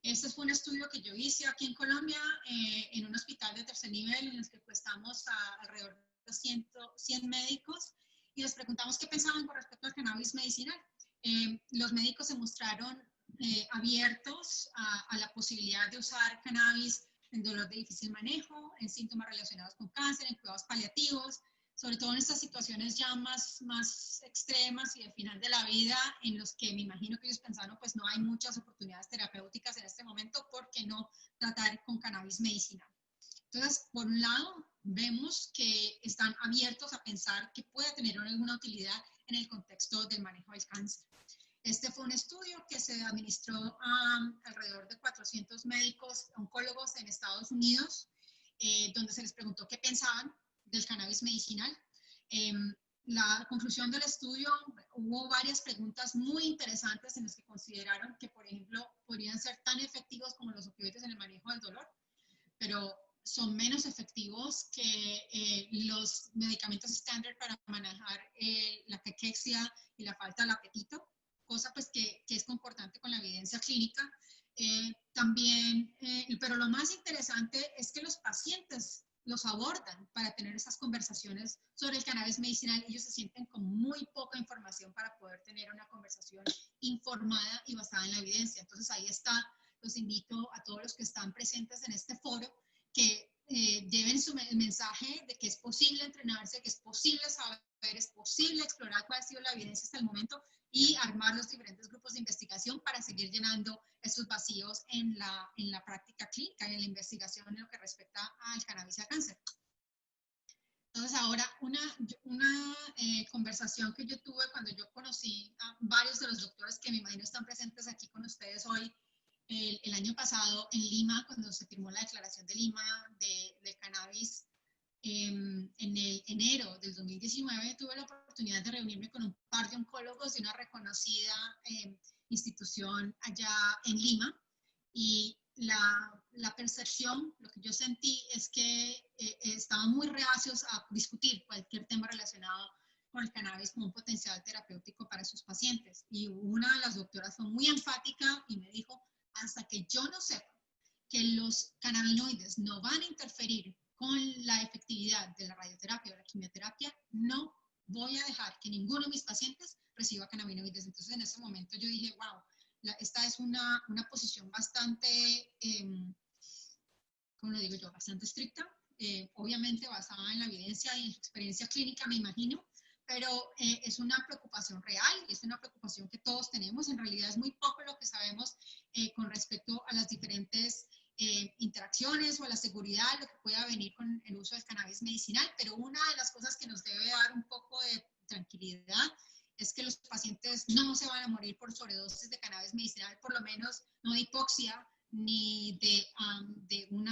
Este fue un estudio que yo hice aquí en Colombia, en un hospital de tercer nivel, en el que encuestamos a alrededor de 100 médicos y les preguntamos qué pensaban con respecto al cannabis medicinal. Los médicos se mostraron abiertos a la posibilidad de usar cannabis en dolor de difícil manejo, en síntomas relacionados con cáncer, en cuidados paliativos, sobre todo en estas situaciones ya más extremas y de final de la vida, en los que me imagino que ellos pensaron, pues no hay muchas oportunidades terapéuticas en este momento, ¿por qué no tratar con cannabis medicinal? Entonces, por un lado, vemos que están abiertos a pensar que puede tener alguna utilidad en el contexto del manejo del cáncer. Este fue un estudio que se administró a alrededor de 400 médicos oncólogos en Estados Unidos, donde se les preguntó qué pensaban del cannabis medicinal. La conclusión del estudio, hubo varias preguntas muy interesantes en las que consideraron que, por ejemplo, podrían ser tan efectivos como los opioides en el manejo del dolor, pero son menos efectivos que los medicamentos estándar para manejar la caquexia y la falta de apetito, cosa pues que es concordante con la evidencia clínica. También, pero lo más interesante es que los pacientes los abordan para tener esas conversaciones sobre el cannabis medicinal. Ellos se sienten con muy poca información para poder tener una conversación informada y basada en la evidencia. Entonces ahí está, los invito a todos los que están presentes en este foro que lleven el mensaje de que es posible entrenarse, que es posible saber, es posible explorar cuál ha sido la evidencia hasta el momento y armar los diferentes grupos de investigación para seguir llenando esos vacíos en la práctica clínica y en la investigación en lo que respecta al cannabis y al cáncer. Entonces ahora una conversación que yo tuve cuando yo conocí a varios de los doctores que me imagino están presentes aquí con ustedes hoy, el año pasado en Lima, cuando se firmó la declaración de Lima de cannabis, en el enero del 2019 tuve la oportunidad de reunirme con un par de oncólogos de una reconocida institución allá en Lima, y la percepción, lo que yo sentí es que estaban muy reacios a discutir cualquier tema relacionado con el cannabis como un potencial terapéutico para sus pacientes. Y una de las doctoras fue muy enfática y me dijo, hasta que yo no sepa que los cannabinoides no van a interferir con la efectividad de la radioterapia o la quimioterapia, no voy a dejar que ninguno de mis pacientes reciba cannabinoides. Entonces en ese momento yo dije, wow, esta es una posición bastante, ¿cómo lo digo yo? Bastante estricta, obviamente basada en la evidencia y en su experiencia clínica, me imagino, pero es una preocupación real, es una preocupación que todos tenemos. En realidad es muy poco lo que sabemos con respecto a las diferentes interacciones o a la seguridad, lo que pueda venir con el uso del cannabis medicinal, pero una de las cosas que nos debe dar un poco de tranquilidad es que los pacientes no se van a morir por sobredosis de cannabis medicinal, por lo menos no de hipoxia, ni de un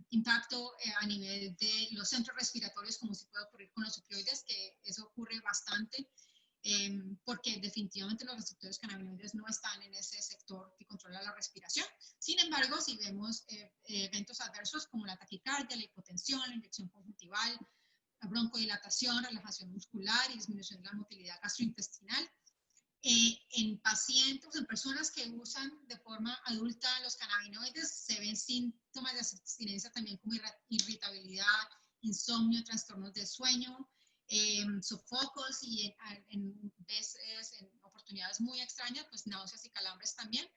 impacto a nivel de los centros respiratorios, como se puede ocurrir con los opioides, que eso ocurre bastante, porque definitivamente los receptores cannabinoides no están en ese sector que controla la respiración. Sin embargo, si vemos eventos adversos como la taquicardia, la hipotensión, la inyección conjuntival, la broncodilatación, relajación muscular y disminución de la motilidad gastrointestinal, en pacientes, en personas que usan de forma adulta los cannabinoides, se ven síntomas de abstinencia también como irritabilidad, insomnio, trastornos de sueño, sofocos y en veces, en oportunidades muy extrañas, pues náuseas y calambres también.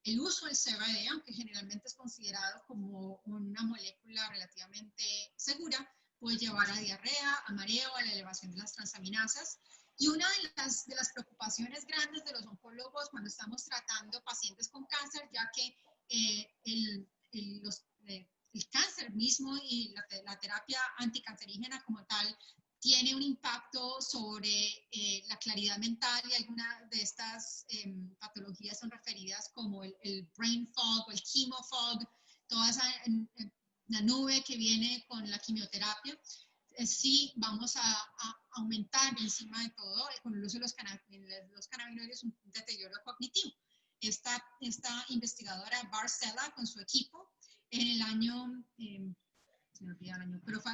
El uso del CBD, aunque generalmente es considerado como una molécula relativamente segura, puede llevar a diarrea, a mareo, a la elevación de las transaminasas. Y una de las preocupaciones grandes de los oncólogos cuando estamos tratando pacientes con cáncer, ya que el cáncer mismo y la terapia anticancerígena como tal tiene un impacto sobre la claridad mental, y algunas de estas patologías son referidas como el brain fog o el chemo fog, toda esa la nube que viene con la quimioterapia. Sí vamos a aumentar encima de todo con el uso de los cannabinoides un deterioro cognitivo. Esta investigadora Barcela con su equipo en el año, se me olvida el año, pero fue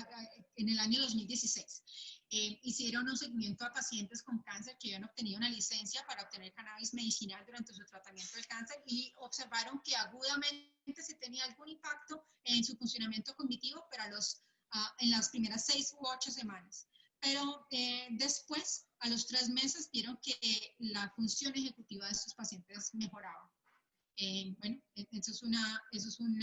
en el año 2016, hicieron un seguimiento a pacientes con cáncer que habían obtenido una licencia para obtener cannabis medicinal durante su tratamiento del cáncer y observaron que agudamente se tenía algún impacto en su funcionamiento cognitivo, pero en las primeras 6 u 8 semanas. Pero después, a los 3 meses, vieron que la función ejecutiva de estos pacientes mejoraba. Bueno, eso es un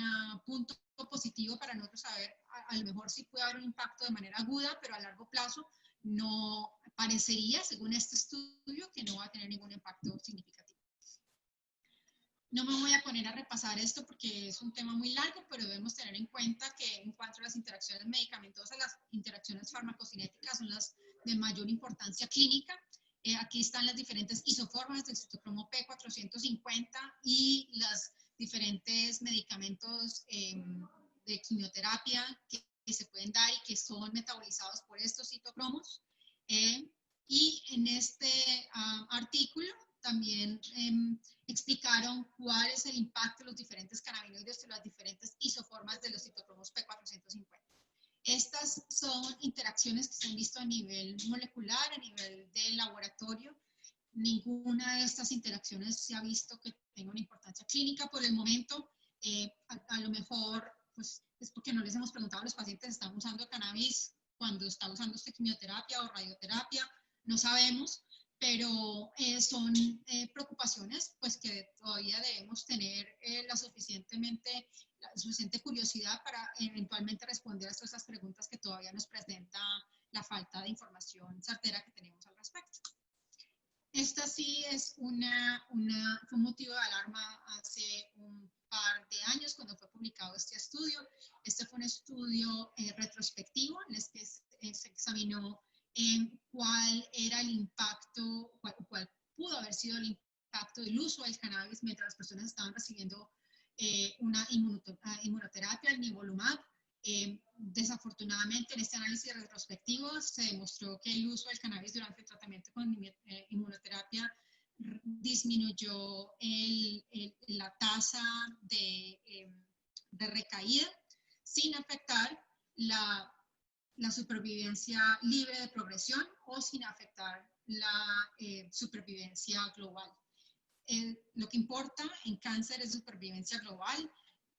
punto positivo para nosotros saber, a lo mejor sí puede haber un impacto de manera aguda, pero a largo plazo no parecería, según este estudio, que no va a tener ningún impacto significativo. No me voy a poner a repasar esto porque es un tema muy largo, pero debemos tener en cuenta que en cuanto a las interacciones medicamentosas, las interacciones farmacocinéticas son las de mayor importancia clínica. Aquí están las diferentes isoformas del citocromo P450 y los diferentes medicamentos de quimioterapia que se pueden dar y que son metabolizados por estos citocromos. Y en este artículo también explicaron cuál es el impacto de los diferentes cannabinoides y las diferentes isoformas de los citocromos P450. Estas son interacciones que se han visto a nivel molecular, a nivel de laboratorio. Ninguna de estas interacciones se ha visto que tenga una importancia clínica por el momento. A lo mejor pues, es porque no les hemos preguntado a los pacientes si están usando cannabis cuando está usando usted quimioterapia o radioterapia, no sabemos, pero son preocupaciones pues que todavía debemos tener la suficiente curiosidad para eventualmente responder a todas esas preguntas que todavía nos presenta la falta de información certera que tenemos al respecto. Esta sí es fue un motivo de alarma hace un par de años cuando fue publicado este estudio. Este fue un estudio retrospectivo en el que se examinó cuál era el impacto, cuál pudo haber sido el impacto del uso del cannabis mientras las personas estaban recibiendo una inmunoterapia, el nivolumab. Desafortunadamente, en este análisis retrospectivo se demostró que el uso del cannabis durante el tratamiento con inmunoterapia disminuyó la tasa de recaída sin afectar la supervivencia libre de progresión o sin afectar la supervivencia global. Lo que importa en cáncer es supervivencia global,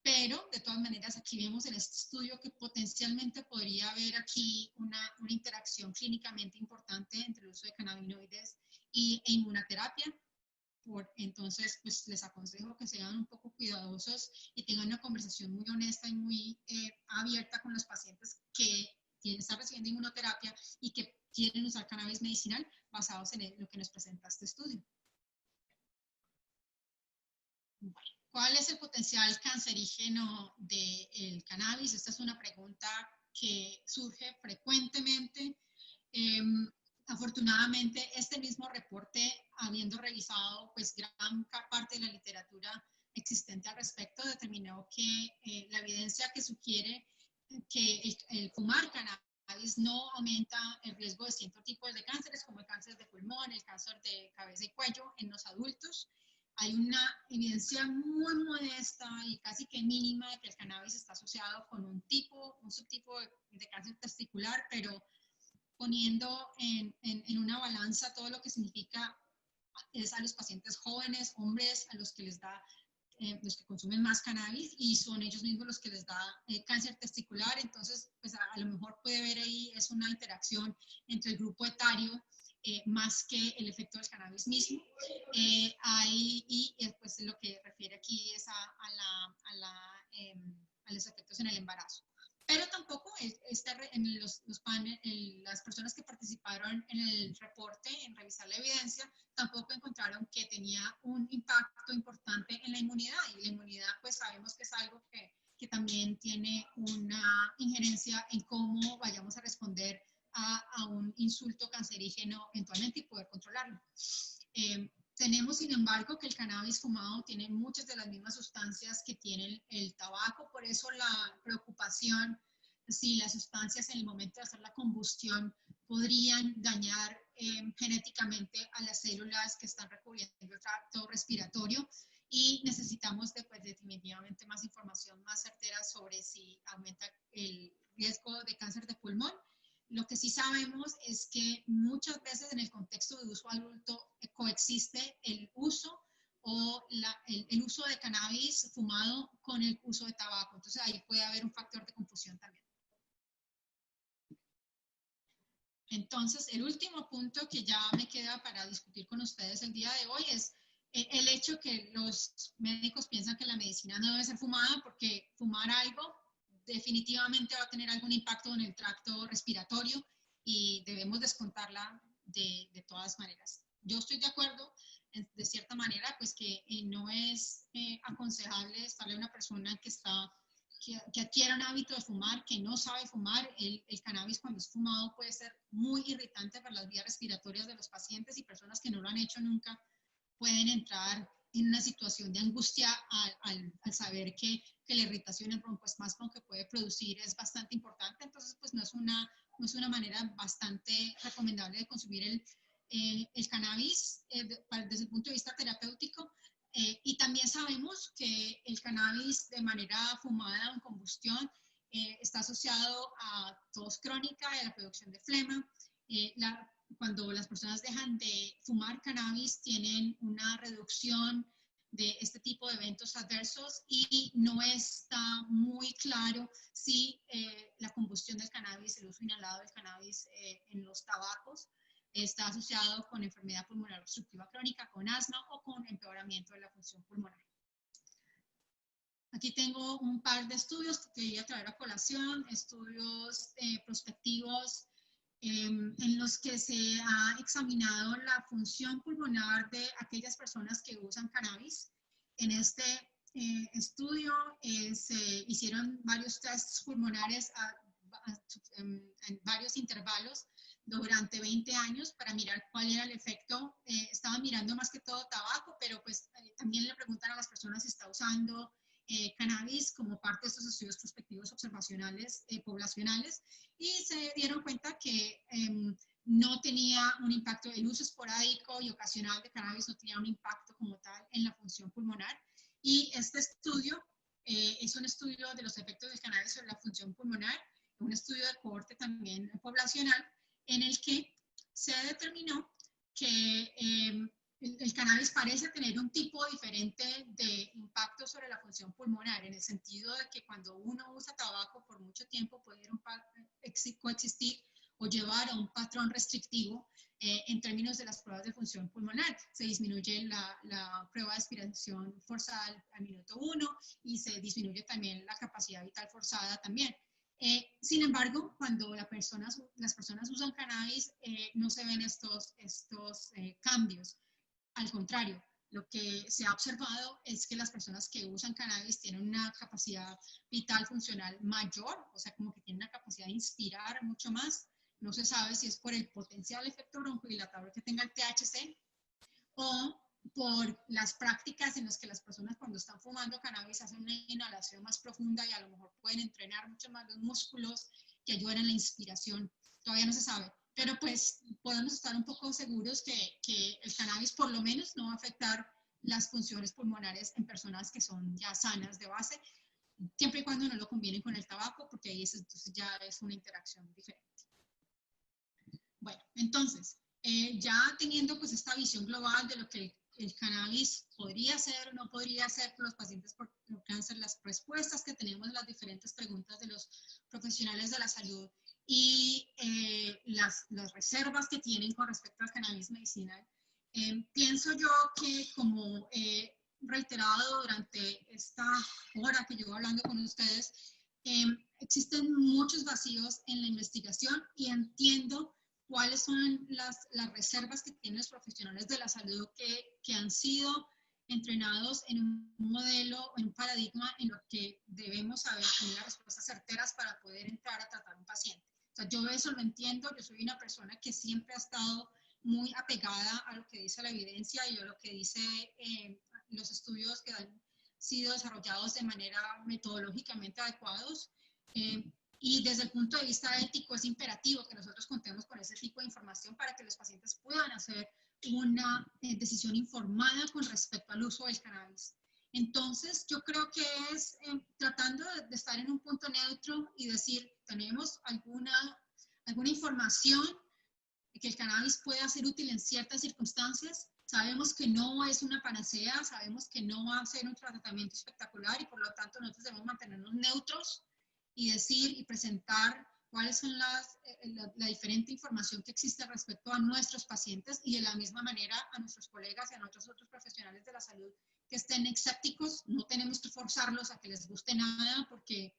pero de todas maneras aquí vemos en este estudio que potencialmente podría haber aquí una interacción clínicamente importante entre el uso de cannabinoides e inmunoterapia. Entonces, pues les aconsejo que sean un poco cuidadosos y tengan una conversación muy honesta y muy abierta con los pacientes que están recibiendo inmunoterapia y que quieren usar cannabis medicinal basados en lo que nos presenta este estudio. ¿Cuál es el potencial cancerígeno del cannabis? Esta es una pregunta que surge frecuentemente. Afortunadamente, este mismo reporte, habiendo revisado pues, gran parte de la literatura existente al respecto, determinó que la evidencia que sugiere que el fumar cannabis no aumenta el riesgo de ciertos tipos de cánceres, como el cáncer de pulmón, el cáncer de cabeza y cuello en los adultos. Hay una evidencia muy modesta y casi que mínima de que el cannabis está asociado con un subtipo de cáncer testicular, pero poniendo en una balanza todo lo que significa es a los pacientes jóvenes, hombres, a los que les da, los que consumen más cannabis y son ellos mismos los que les da cáncer testicular. Entonces, pues a lo mejor puede ver ahí es una interacción entre el grupo etario más que el efecto del cannabis mismo. Pues lo que refiere aquí es a los efectos en el embarazo. Pero tampoco en las personas que participaron en el reporte, en revisar la evidencia, tampoco encontraron que tenía un impacto importante en la inmunidad. Y la inmunidad, pues sabemos que es algo que también tiene una injerencia en cómo vayamos a responder a un insulto cancerígeno eventualmente y poder controlarlo. Tenemos, sin embargo, que el cannabis fumado tiene muchas de las mismas sustancias que tiene el tabaco, por eso la preocupación si las sustancias en el momento de hacer la combustión podrían dañar genéticamente a las células que están recubriendo el tracto respiratorio y necesitamos definitivamente más información más certera sobre si aumenta el riesgo de cáncer de pulmón. Lo que sí sabemos es que muchas veces en el contexto de uso adulto coexiste el uso o el uso de cannabis fumado con el uso de tabaco. Entonces ahí puede haber un factor de confusión también. Entonces, el último punto que ya me queda para discutir con ustedes el día de hoy es el hecho que los médicos piensan que la medicina no debe ser fumada porque fumar algo definitivamente va a tener algún impacto en el tracto respiratorio y debemos descontarla de todas maneras. Yo estoy de acuerdo, de cierta manera, pues que no es aconsejable estarle a una persona que adquiera un hábito de fumar, que no sabe fumar. El cannabis cuando es fumado puede ser muy irritante para las vías respiratorias de los pacientes y personas que no lo han hecho nunca pueden entrar en una situación de angustia al saber que la irritación en broncoespasmo que puede producir es bastante importante. Entonces, pues no es una manera bastante recomendable de consumir el cannabis desde el punto de vista terapéutico. Y también sabemos que el cannabis de manera fumada o en combustión está asociado a tos crónica y a la producción de flema. Cuando las personas dejan de fumar cannabis tienen una reducción de este tipo de eventos adversos y no está muy claro si la combustión del cannabis, el uso inhalado del cannabis en los tabacos está asociado con enfermedad pulmonar obstructiva crónica, con asma o con empeoramiento de la función pulmonar. Aquí tengo un par de estudios que quería traer a colación, estudios prospectivos en los que se ha examinado la función pulmonar de aquellas personas que usan cannabis. En este estudio se hicieron varios tests pulmonares en varios intervalos durante 20 años para mirar cuál era el efecto. Estaban mirando más que todo tabaco, pero pues también le preguntan a las personas si está usando cannabis como parte de estos estudios prospectivos observacionales poblacionales, y se dieron cuenta que no tenía un impacto, el uso esporádico y ocasional de cannabis no tenía un impacto como tal en la función pulmonar. Y este estudio es un estudio de los efectos del cannabis sobre la función pulmonar, un estudio de cohorte también poblacional, en el que se determinó que el cannabis parece tener un tipo diferente de impacto sobre la función pulmonar, en el sentido de que cuando uno usa tabaco por mucho tiempo puede coexistir o llevar a un patrón restrictivo en términos de las pruebas de función pulmonar. Se disminuye la prueba de aspiración forzada al minuto 1 y se disminuye también la capacidad vital forzada también. Sin embargo, cuando las personas usan cannabis, no se ven estos cambios. Al contrario, lo que se ha observado es que las personas que usan cannabis tienen una capacidad vital funcional mayor, o sea, como que tienen una capacidad de inspirar mucho más. No se sabe si es por el potencial efecto broncodilatador que tenga el THC o por las prácticas en las que las personas cuando están fumando cannabis hacen una inhalación más profunda y a lo mejor pueden entrenar mucho más los músculos que ayudan en la inspiración. Todavía no se sabe, pero pues podemos estar un poco seguros que el cannabis por lo menos no va a afectar las funciones pulmonares en personas que son ya sanas de base, siempre y cuando no lo combinen con el tabaco, porque ahí entonces ya es una interacción diferente. Bueno, entonces, ya teniendo pues esta visión global de lo que el cannabis podría ser o no podría ser por los pacientes por cáncer, las respuestas que tenemos a las diferentes preguntas de los profesionales de la salud y las reservas que tienen con respecto al cannabis medicinal, pienso yo que, como he reiterado durante esta hora que llevo hablando con ustedes, existen muchos vacíos en la investigación y entiendo cuáles son las reservas que tienen los profesionales de la salud que han sido entrenados en un modelo, en un paradigma en lo que debemos saber, tener las respuestas certeras para poder entrar a tratar a un paciente. O sea, yo eso lo entiendo, yo soy una persona que siempre ha estado muy apegada a lo que dice la evidencia y a lo que dice los estudios que han sido desarrollados de manera metodológicamente adecuados. Y desde el punto de vista ético es imperativo que nosotros contemos con ese tipo de información para que los pacientes puedan hacer una decisión informada con respecto al uso del cannabis. Entonces, yo creo que es tratando de estar en un punto neutro y decir, tenemos alguna información que el cannabis puede ser útil en ciertas circunstancias. Sabemos que no es una panacea, sabemos que no va a ser un tratamiento espectacular y por lo tanto nosotros debemos mantenernos neutros y decir y presentar cuáles son la diferente información que existe respecto a nuestros pacientes y de la misma manera a nuestros colegas y a nuestros otros profesionales de la salud que estén escépticos. No tenemos que forzarlos a que les guste nada, porque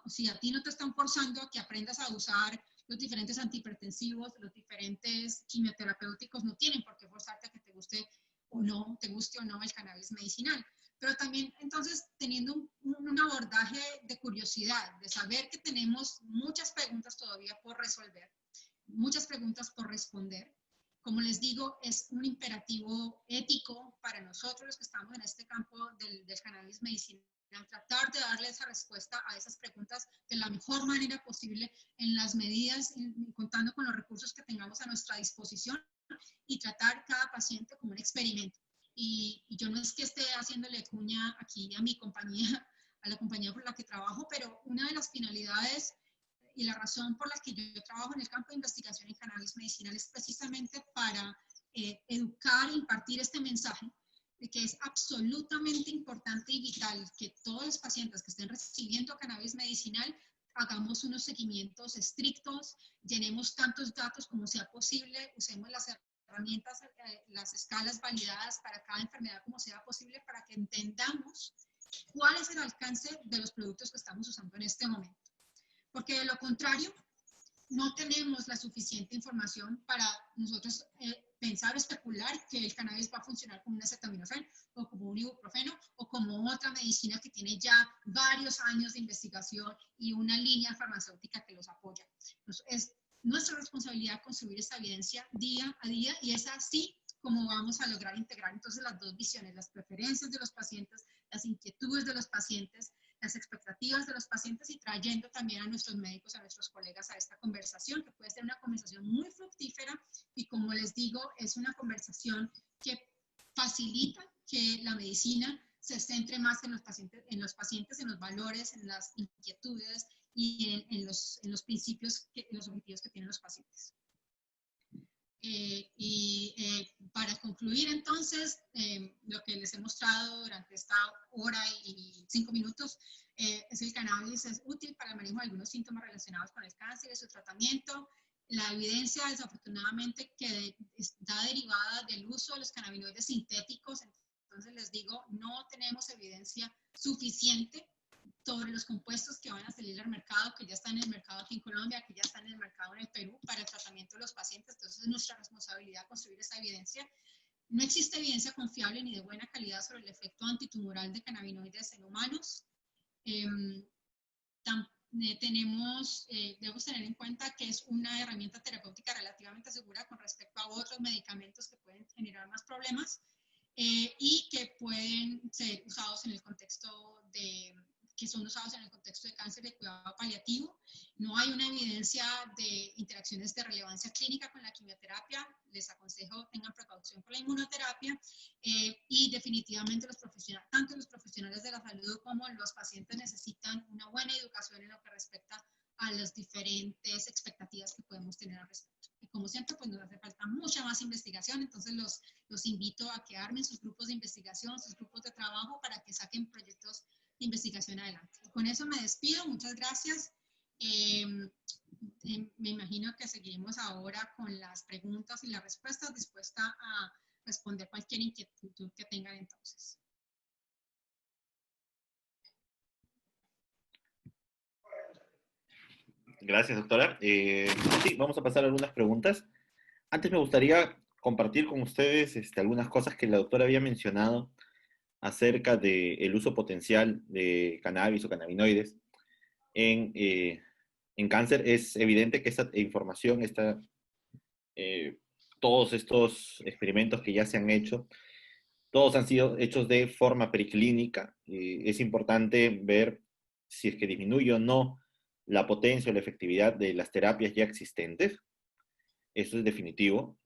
si a ti no te están forzando a que aprendas a usar los diferentes antihipertensivos, los diferentes quimioterapéuticos, no tienen por qué forzarte a que te guste o no el cannabis medicinal. Pero también, entonces, teniendo un abordaje de curiosidad, de saber que tenemos muchas preguntas todavía por resolver, muchas preguntas por responder. Como les digo, es un imperativo ético para nosotros los que estamos en este campo del cannabis medicinal, tratar de darle esa respuesta a esas preguntas de la mejor manera posible, en las medidas, contando con los recursos que tengamos a nuestra disposición, y tratar cada paciente como un experimento. Y yo no es que esté haciéndole cuña aquí a mi compañía, a la compañía por la que trabajo, pero una de las finalidades y la razón por la que yo trabajo en el campo de investigación en cannabis medicinal es precisamente para educar e impartir este mensaje de que es absolutamente importante y vital que todos los pacientes que estén recibiendo cannabis medicinal hagamos unos seguimientos estrictos, llenemos tantos datos como sea posible, usemos las herramientas, las escalas validadas para cada enfermedad como sea posible para que entendamos cuál es el alcance de los productos que estamos usando en este momento. Porque de lo contrario, no tenemos la suficiente información para nosotros pensar o especular que el cannabis va a funcionar como un acetaminofén o como un ibuprofeno o como otra medicina que tiene ya varios años de investigación y una línea farmacéutica que los apoya. Entonces, es nuestra responsabilidad construir esta evidencia día a día y es así como vamos a lograr integrar entonces las dos visiones, las preferencias de los pacientes, las inquietudes de los pacientes, las expectativas de los pacientes y trayendo también a nuestros médicos, a nuestros colegas a esta conversación, que puede ser una conversación muy fructífera y como les digo, es una conversación que facilita que la medicina se centre más en los pacientes, en los valores, en las inquietudes y en los principios, en los objetivos que tienen los pacientes. Para concluir entonces, lo que les he mostrado durante esta hora y 5 minutos es el cannabis es útil para el manejo de algunos síntomas relacionados con el cáncer y su tratamiento. La evidencia desafortunadamente que está derivada del uso de los cannabinoides sintéticos, entonces les digo, no tenemos evidencia suficiente sobre los compuestos que van a salir al mercado, que ya están en el mercado aquí en Colombia, que ya están en el mercado en el Perú para el tratamiento de los pacientes. Entonces es nuestra responsabilidad construir esa evidencia. No existe evidencia confiable ni de buena calidad sobre el efecto antitumoral de cannabinoides en humanos. Debemos tener en cuenta que es una herramienta terapéutica relativamente segura con respecto a otros medicamentos que pueden generar más problemas y que pueden ser usados en el contexto de cáncer de cuidado paliativo. No hay una evidencia de interacciones de relevancia clínica con la quimioterapia. Les aconsejo tengan precaución con la inmunoterapia y definitivamente tanto los profesionales de la salud como los pacientes necesitan una buena educación en lo que respecta a las diferentes expectativas que podemos tener al respecto. Y como siempre, pues nos hace falta mucha más investigación, entonces los invito a que armen sus grupos de investigación, sus grupos de trabajo para que saquen proyectos de investigación adelante. Y con eso me despido, muchas gracias. Me imagino que seguiremos ahora con las preguntas y las respuestas, dispuesta a responder cualquier inquietud que tengan entonces. Gracias, doctora. Sí, vamos a pasar a algunas preguntas. Antes me gustaría compartir con ustedes algunas cosas que la doctora había mencionado acerca del uso potencial de cannabis o cannabinoides en cáncer. Es evidente que esta información, todos estos experimentos que ya se han hecho, todos han sido hechos de forma preclínica. Es importante ver si es que disminuye o no la potencia o la efectividad de las terapias ya existentes. Eso es definitivo.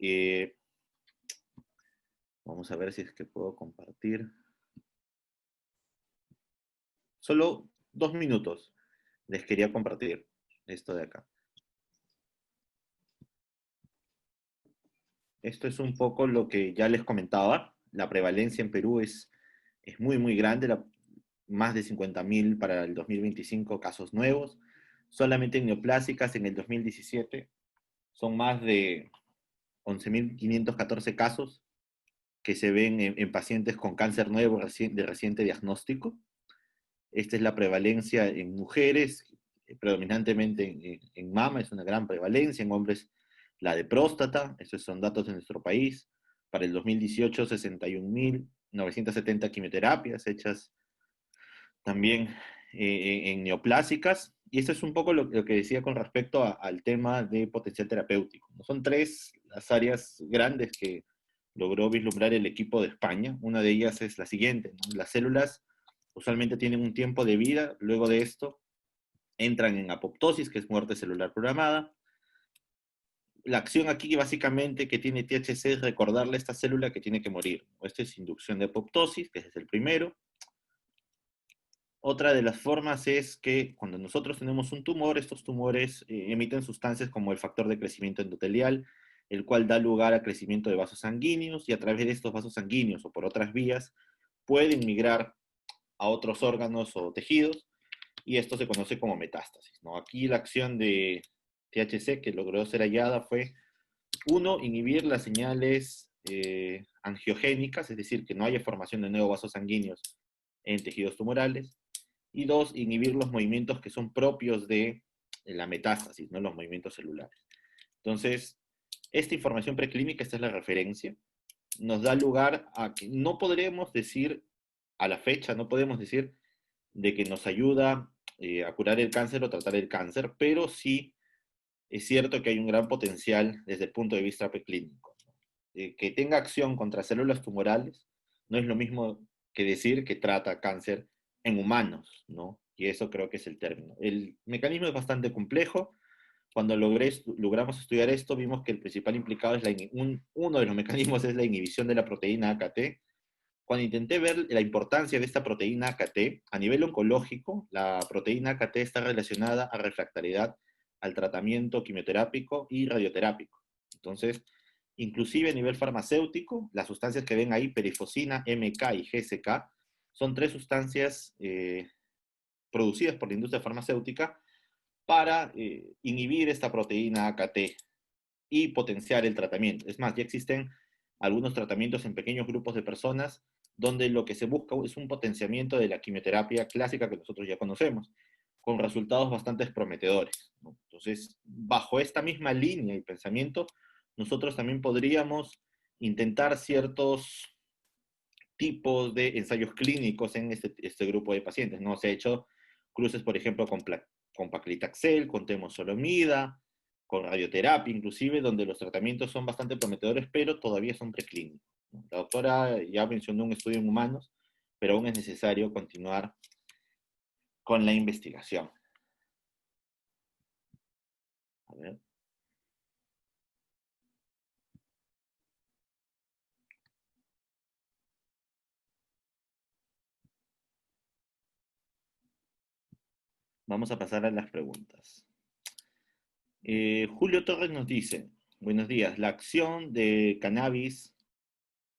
Vamos a ver si es que puedo compartir. Solo 2 minutos les quería compartir esto de acá. Esto es un poco lo que ya les comentaba. La prevalencia en Perú es muy, muy grande, más de 50.000 para el 2025 casos nuevos. Solamente en neoplásicas en el 2017 son más de 11.514 casos que se ven en pacientes con cáncer nuevo de reciente diagnóstico. Esta es la prevalencia en mujeres, predominantemente en mama, es una gran prevalencia, en hombres la de próstata, esos son datos de nuestro país. Para el 2018, 61.970 quimioterapias hechas también en neoplásicas. Y eso es un poco lo que decía con respecto al tema de potencial terapéutico. Son 3 las áreas grandes que logró vislumbrar el equipo de España. Una de ellas es la siguiente, ¿no? Las células usualmente tienen un tiempo de vida, luego de esto entran en apoptosis, que es muerte celular programada. La acción aquí básicamente que tiene THC es recordarle a esta célula que tiene que morir. Esta es inducción de apoptosis, que es el primero. Otra de las formas es que cuando nosotros tenemos un tumor, estos tumores emiten sustancias como el factor de crecimiento endotelial, el cual da lugar al crecimiento de vasos sanguíneos y a través de estos vasos sanguíneos o por otras vías pueden migrar a otros órganos o tejidos y esto se conoce como metástasis, ¿no? Aquí la acción de THC que logró ser hallada fue, uno, inhibir las señales angiogénicas, es decir, que no haya formación de nuevos vasos sanguíneos en tejidos tumorales, y dos, inhibir los movimientos que son propios de la metástasis, ¿no? Los movimientos celulares. Entonces, esta información preclínica, esta es la referencia, nos da lugar a que no podremos decir, a la fecha, no podemos decir de que nos ayuda a curar el cáncer o tratar el cáncer, pero sí es cierto que hay un gran potencial desde el punto de vista preclínico. Que tenga acción contra células tumorales no es lo mismo que decir que trata cáncer en humanos, ¿no? Y eso creo que es el término. El mecanismo es bastante complejo. Cuando logramos estudiar esto, vimos que el principal implicado es uno de los mecanismos es la inhibición de la proteína AKT. Cuando intenté ver la importancia de esta proteína AKT, a nivel oncológico, la proteína AKT está relacionada a refractariedad al tratamiento quimioterápico y radioterápico. Entonces, inclusive a nivel farmacéutico, las sustancias que ven ahí, perifosina, MK y GSK, son tres sustancias producidas por la industria farmacéutica para inhibir esta proteína AKT y potenciar el tratamiento. Es más, ya existen algunos tratamientos en pequeños grupos de personas donde lo que se busca es un potenciamiento de la quimioterapia clásica que nosotros ya conocemos, con resultados bastante prometedores, ¿no? Entonces, bajo esta misma línea y pensamiento, nosotros también podríamos intentar ciertos tipos de ensayos clínicos en este grupo de pacientes, ¿no? Se ha hecho cruces, por ejemplo, con paclitaxel, con temozolomida, con radioterapia inclusive, donde los tratamientos son bastante prometedores, pero todavía son preclínicos, ¿no? La doctora ya mencionó un estudio en humanos, pero aún es necesario continuar con la investigación. A ver. Vamos a pasar a las preguntas. Julio Torres nos dice, buenos días, la acción de cannabis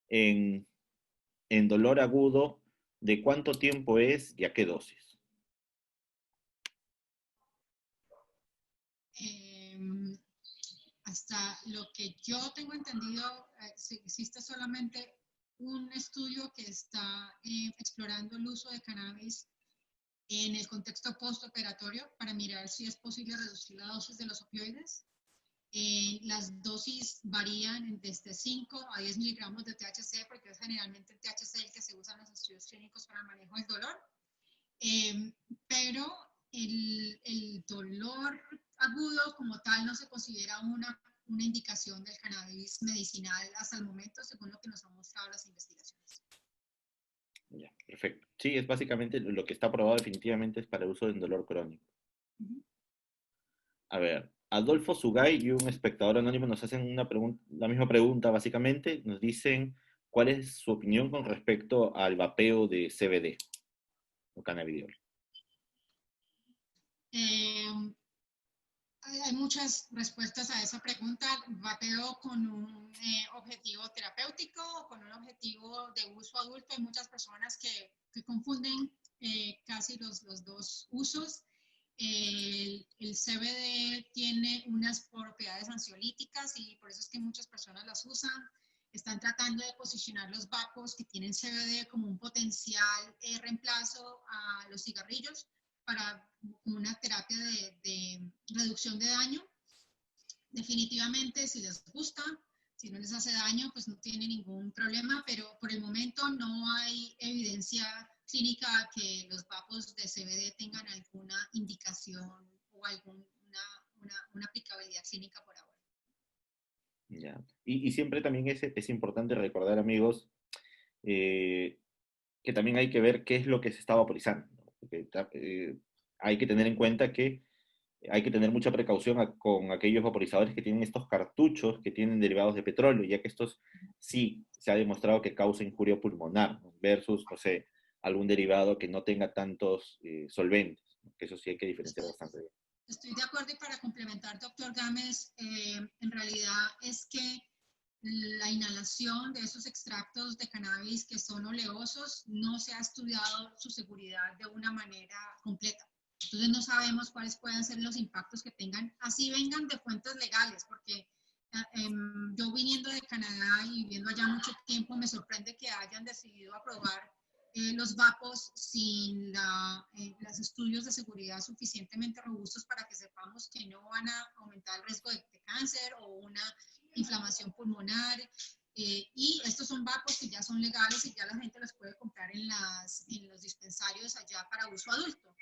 en dolor agudo, ¿de cuánto tiempo es y a qué dosis? Hasta lo que yo tengo entendido, existe solamente un estudio que está explorando el uso de cannabis en el contexto postoperatorio para mirar si es posible reducir la dosis de los opioides. Las dosis varían desde 5 a 10 miligramos de THC, porque es generalmente el THC el que se usa en los estudios clínicos para el manejo del dolor. Pero el dolor agudo como tal no se considera una indicación del cannabis medicinal hasta el momento, según lo que nos han mostrado las investigaciones. Ya, perfecto. Sí, es básicamente lo que está aprobado definitivamente es para el uso del dolor crónico. A ver, Adolfo Sugay y un espectador anónimo nos hacen la misma pregunta básicamente. Nos dicen cuál es su opinión con respecto al vapeo de CBD o cannabidiol. Hay muchas respuestas a esa pregunta. Vapeo con un objetivo terapéutico o con un objetivo de uso adulto. Hay muchas personas que confunden casi los dos usos. El CBD tiene unas propiedades ansiolíticas y por eso es que muchas personas las usan. Están tratando de posicionar los vapos que tienen CBD como un potencial reemplazo a los cigarrillos para una terapia de reducción de daño. Definitivamente, si les gusta, si no les hace daño, pues no tiene ningún problema, pero por el momento no hay evidencia clínica que los vapos de CBD tengan alguna indicación o una aplicabilidad clínica por ahora. Ya. Y siempre también es importante recordar, amigos, que también hay que ver qué es lo que se está vaporizando, ¿no? Porque, hay que tener en cuenta que hay que tener mucha precaución con aquellos vaporizadores que tienen estos cartuchos que tienen derivados de petróleo, ya que estos sí se ha demostrado que causa injuria pulmonar, ¿no? Versus, no sé, algún derivado que no tenga tantos solventes, ¿no? Que eso sí hay que diferenciar bastante bien. Estoy de acuerdo y para complementar, doctor Gámez, en realidad es que la inhalación de esos extractos de cannabis que son oleosos no se ha estudiado su seguridad de una manera completa. Entonces no sabemos cuáles pueden ser los impactos que tengan, así vengan de fuentes legales, porque yo viniendo de Canadá y viviendo allá mucho tiempo, me sorprende que hayan decidido aprobar los vapos sin los estudios de seguridad suficientemente robustos para que sepamos que no van a aumentar el riesgo de cáncer o una inflamación pulmonar. Y estos son vapos que ya son legales y ya la gente los puede comprar en los dispensarios allá para uso adulto.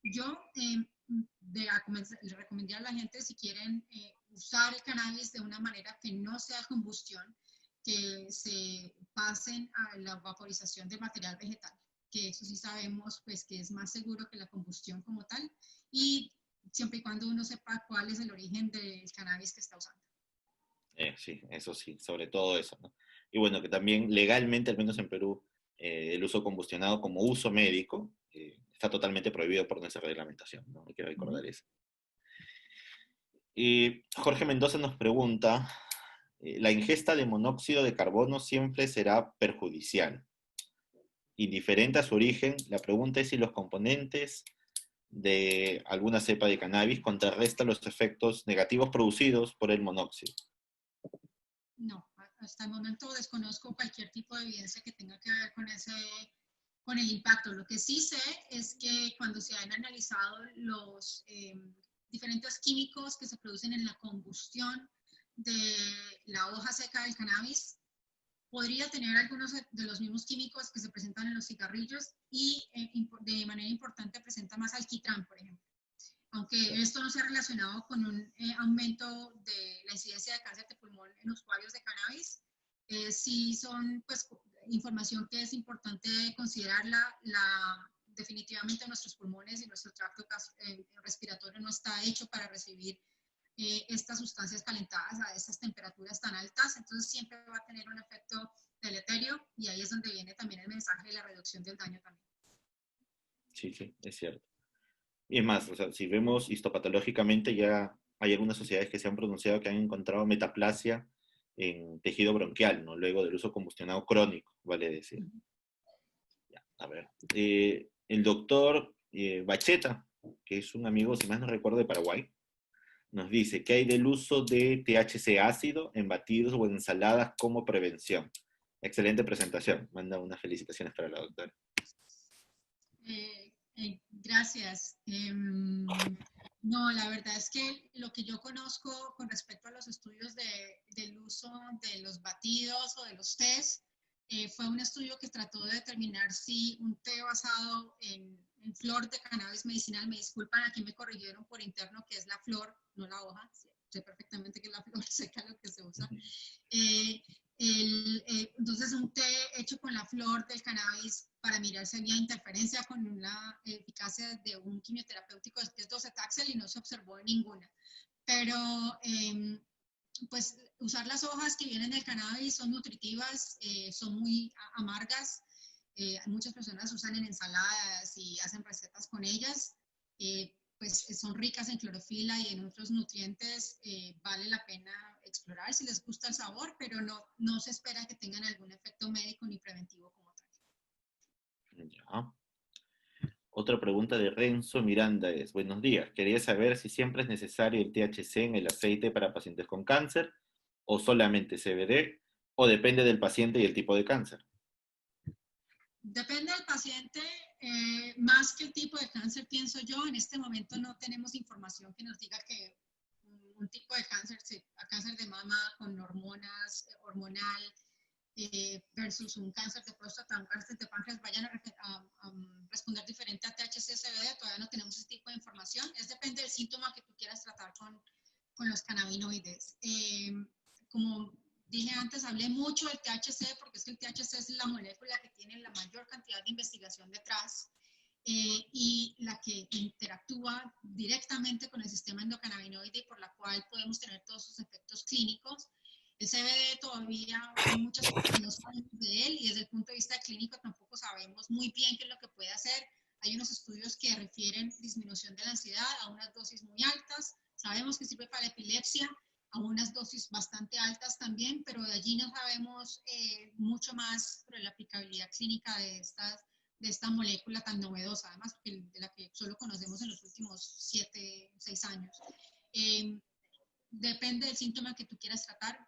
Yo le recomendaría a la gente, si quieren usar el cannabis de una manera que no sea combustión, que se pasen a la vaporización de material vegetal, que eso sí sabemos pues que es más seguro que la combustión como tal, y siempre y cuando uno sepa cuál es el origen del cannabis que está usando. Sí, eso sí, sobre todo eso, ¿no? Y bueno, que también legalmente, al menos en Perú, el uso combustionado como uso médico está totalmente prohibido por nuestra reglamentación, ¿no? Hay que recordar eso. Y Jorge Mendoza nos pregunta, ¿la ingesta de monóxido de carbono siempre será perjudicial? Indiferente a su origen, la pregunta es si los componentes de alguna cepa de cannabis contrarrestan los efectos negativos producidos por el monóxido. No, hasta el momento desconozco cualquier tipo de evidencia que tenga que ver con el impacto. Lo que sí sé es que cuando se han analizado los diferentes químicos que se producen en la combustión de la hoja seca del cannabis, podría tener algunos de los mismos químicos que se presentan en los cigarrillos y de manera importante presenta más alquitrán, por ejemplo. Aunque esto no se ha relacionado con un aumento de la incidencia de cáncer de pulmón en usuarios de cannabis, sí son pues información que es importante considerarla. Definitivamente nuestros pulmones y nuestro tracto respiratorio no está hecho para recibir estas sustancias calentadas a estas temperaturas tan altas, entonces siempre va a tener un efecto deleterio y ahí es donde viene también el mensaje de la reducción del daño también. Sí, sí, es cierto. Y es más, o sea, si vemos histopatológicamente, ya hay algunas sociedades que se han pronunciado que han encontrado metaplasia en tejido bronquial, ¿no? Luego del uso combustionado crónico, vale decir. Ya, a ver. El doctor Bacheta, que es un amigo, si más no recuerdo, de Paraguay, nos dice que hay del uso de THC ácido en batidos o en ensaladas como prevención. Excelente presentación. Manda unas felicitaciones para la doctora. Gracias. No, la verdad es que lo que yo conozco con respecto a los estudios del uso de los batidos o de los tés, fue un estudio que trató de determinar si un té basado en flor de cannabis medicinal, me disculpan, aquí me corrigieron por interno que es la flor, no la hoja, sé perfectamente que es la flor seca lo que se usa. Entonces un té hecho con la flor del cannabis para mirar si había interferencia con la eficacia de un quimioterapéutico que es docetaxel y no se observó ninguna. Pero pues usar las hojas que vienen del cannabis son nutritivas, son muy amargas. Muchas personas usan en ensaladas y hacen recetas con ellas. Pues son ricas en clorofila y en otros nutrientes, vale la pena explorar si les gusta el sabor, pero no se espera que tengan algún efecto médico ni preventivo como tal. Ya. Otra pregunta de Renzo Miranda es, buenos días, quería saber si siempre es necesario el THC en el aceite para pacientes con cáncer, o solamente CBD, o depende del paciente y el tipo de cáncer. Depende del paciente, más que el tipo de cáncer, pienso yo. En este momento no tenemos información que nos diga que un tipo de cáncer, cáncer de mama con hormonas, hormonal, versus un cáncer de próstata, un cáncer de páncreas, vayan a responder diferente a THC, CBD. Todavía no tenemos ese tipo de información. Depende del síntoma que tú quieras tratar con los cannabinoides. Como dije antes, hablé mucho del THC porque es que el THC es la molécula que tiene la mayor cantidad de investigación detrás y la que interactúa directamente con el sistema endocannabinoide y por la cual podemos tener todos sus efectos clínicos. El CBD todavía hay muchas cosas que no sabemos de él y desde el punto de vista clínico tampoco sabemos muy bien qué es lo que puede hacer. Hay unos estudios que refieren disminución de la ansiedad a unas dosis muy altas. más sobre la aplicabilidad clínica de esta molécula tan novedosa, además de la que solo conocemos en los últimos 7, 6 años. Depende del síntoma que tú quieras tratar.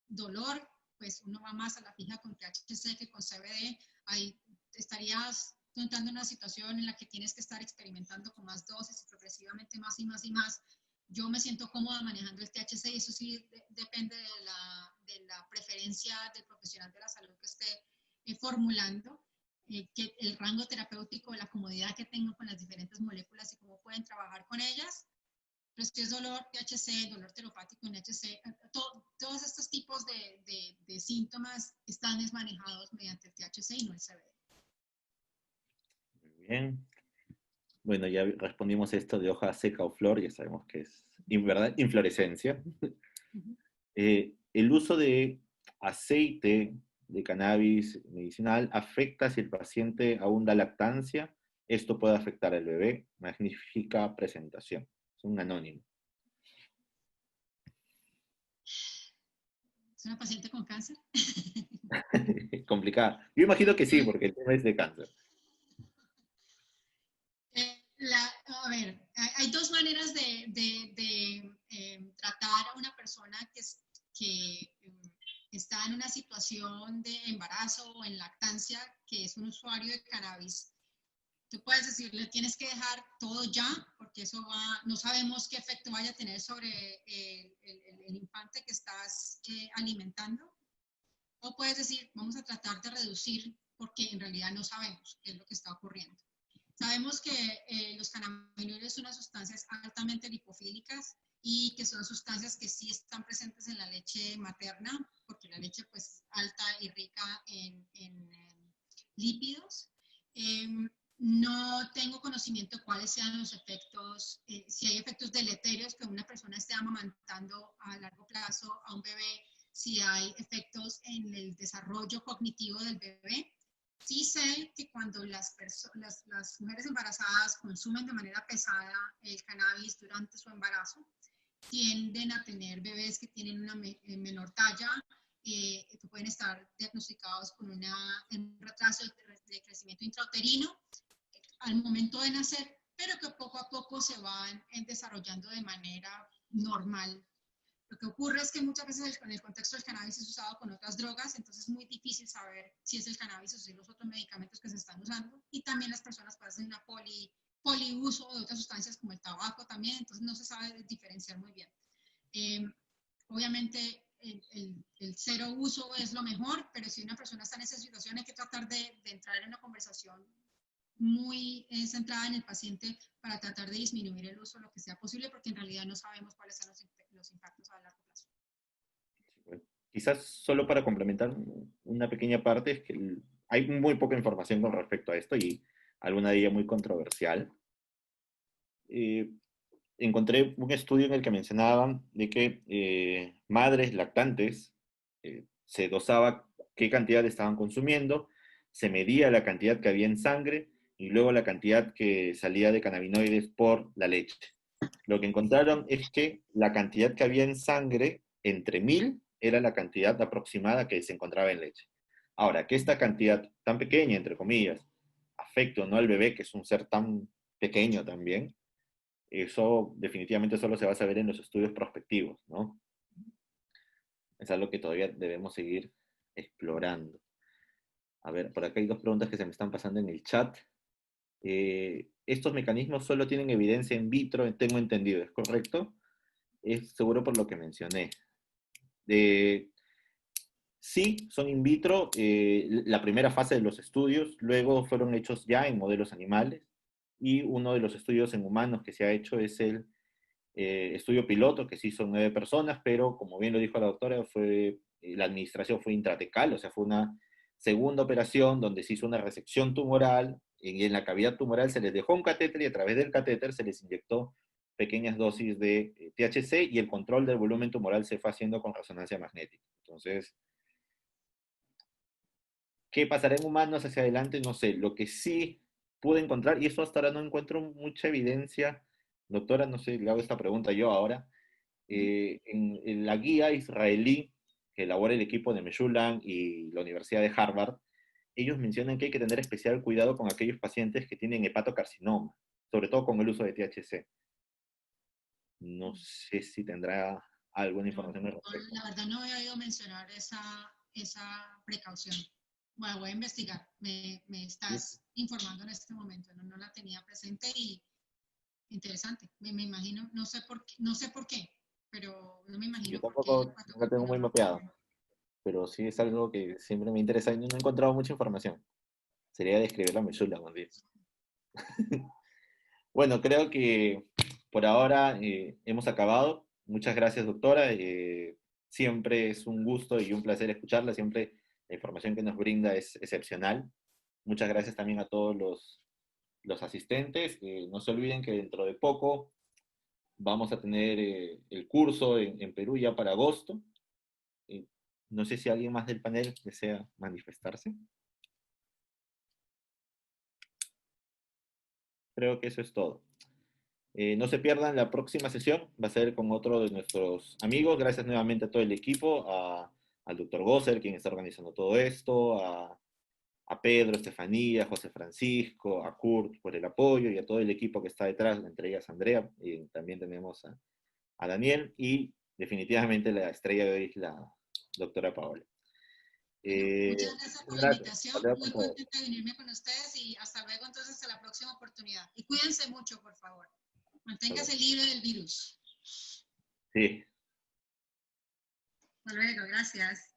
Dolor, pues uno va más a la fija con THC que con CBD. Ahí estarías entrando en una situación en la que tienes que estar experimentando con más dosis, progresivamente más y más y más. Yo me siento cómoda manejando el THC y eso sí depende de la preferencia del profesional de la salud que esté formulando, que el rango terapéutico, la comodidad que tengo con las diferentes moléculas y cómo pueden trabajar con ellas. Pero si es dolor, THC, dolor teropático, NHC, todos estos tipos de síntomas están manejados mediante el THC y no el CBD. Muy bien. Bueno, ya respondimos esto de hoja seca o flor, ya sabemos que es, ¿verdad?, inflorescencia. El uso de aceite de cannabis medicinal afecta si el paciente aún da lactancia. Esto puede afectar al bebé. Magnífica presentación. Es un anónimo. ¿Es una paciente con cáncer? Complicada. Yo imagino que sí, porque el tema es de cáncer. A ver, hay dos maneras de tratar a una persona que está en una situación de embarazo o en lactancia, que es un usuario de cannabis. Tú puedes decirle, tienes que dejar todo ya, porque eso no sabemos qué efecto vaya a tener sobre el infante que estás alimentando. O puedes decir, vamos a tratar de reducir, porque en realidad no sabemos qué es lo que está ocurriendo. Sabemos que los cannabinoides son unas sustancias altamente lipofílicas y que son sustancias que sí están presentes en la leche materna, porque la leche pues alta y rica en lípidos. No tengo conocimiento de cuáles sean los efectos, si hay efectos deleterios que una persona esté amamantando a largo plazo a un bebé, si hay efectos en el desarrollo cognitivo del bebé. Sí sé que cuando las mujeres embarazadas consumen de manera pesada el cannabis durante su embarazo, tienden a tener bebés que tienen una menor talla, que pueden estar diagnosticados con un retraso de crecimiento intrauterino al momento de nacer, pero que poco a poco se van desarrollando de manera normal. Lo que ocurre es que muchas veces en el contexto del cannabis es usado con otras drogas, entonces es muy difícil saber si es el cannabis o si son los otros medicamentos que se están usando. Y también las personas pasan una poliuso de otras sustancias como el tabaco también, entonces no se sabe diferenciar muy bien. Obviamente el cero uso es lo mejor, pero si una persona está en esa situación hay que tratar de entrar en una conversación muy centrada en el paciente para tratar de disminuir el uso lo que sea posible, porque en realidad no sabemos cuáles son los impactos a largo plazo. Quizás solo para complementar una pequeña parte, es que hay muy poca información con respecto a esto y alguna de ellas muy controversial. Encontré un estudio en el que mencionaban de que madres lactantes se dosaba qué cantidad estaban consumiendo, se medía la cantidad que había en sangre y luego la cantidad que salía de cannabinoides por la leche. Lo que encontraron es que la cantidad que había en sangre, entre 1000, era la cantidad aproximada que se encontraba en leche. Ahora, que esta cantidad tan pequeña, entre comillas, afecte o no al bebé, que es un ser tan pequeño también, eso definitivamente solo se va a saber en los estudios prospectivos, ¿no? Es algo que todavía debemos seguir explorando. A ver, por acá hay dos preguntas que se me están pasando en el chat. Estos mecanismos solo tienen evidencia in vitro, tengo entendido, ¿es correcto? Es seguro por lo que mencioné. Sí, son in vitro, la primera fase de los estudios, luego fueron hechos ya en modelos animales, y uno de los estudios en humanos que se ha hecho es el estudio piloto, que sí son 9 personas, pero como bien lo dijo la doctora, la administración fue intratecal, o sea, fue una segunda operación donde se hizo una resección tumoral, y en la cavidad tumoral se les dejó un catéter y a través del catéter se les inyectó pequeñas dosis de THC y el control del volumen tumoral se fue haciendo con resonancia magnética. Entonces, ¿qué pasará en humanos hacia adelante? No sé. Lo que sí pude encontrar, y eso hasta ahora no encuentro mucha evidencia, doctora, no sé, le hago esta pregunta yo ahora, en la guía israelí elabora el equipo de Meshulam y la Universidad de Harvard, ellos mencionan que hay que tener especial cuidado con aquellos pacientes que tienen hepatocarcinoma, sobre todo con el uso de THC. No sé si tendrá alguna información al respecto. La verdad no había oído mencionar esa precaución. Bueno, voy a investigar. Me estás informando en este momento. No la tenía presente y interesante. Me imagino, no sé por qué, pero no me imagino. Yo tampoco no la tengo muy mapeada, pero sí es algo que siempre me interesa y no he encontrado mucha información. Sería describirla a Meshulam un día. Bueno, creo que por ahora hemos acabado. Muchas gracias, doctora. Siempre es un gusto y un placer escucharla. Siempre la información que nos brinda es excepcional. Muchas gracias también a todos los asistentes. No se olviden que dentro de poco vamos a tener el curso en Perú ya para agosto. No sé si alguien más del panel desea manifestarse. Creo que eso es todo. No se pierdan la próxima sesión, va a ser con otro de nuestros amigos. Gracias nuevamente a todo el equipo, al doctor Gosser, quien está organizando todo esto, a Pedro, Estefanía, a José Francisco, a Kurt por el apoyo y a todo el equipo que está detrás, entre ellas Andrea, y también tenemos a Daniel y definitivamente la estrella de hoy es la doctora Paola. Muchas gracias por la invitación, muy contenta de venirme con ustedes y hasta luego entonces hasta la próxima oportunidad. Y cuídense mucho, por favor. Manténgase libre del virus. Sí. Hasta luego, gracias.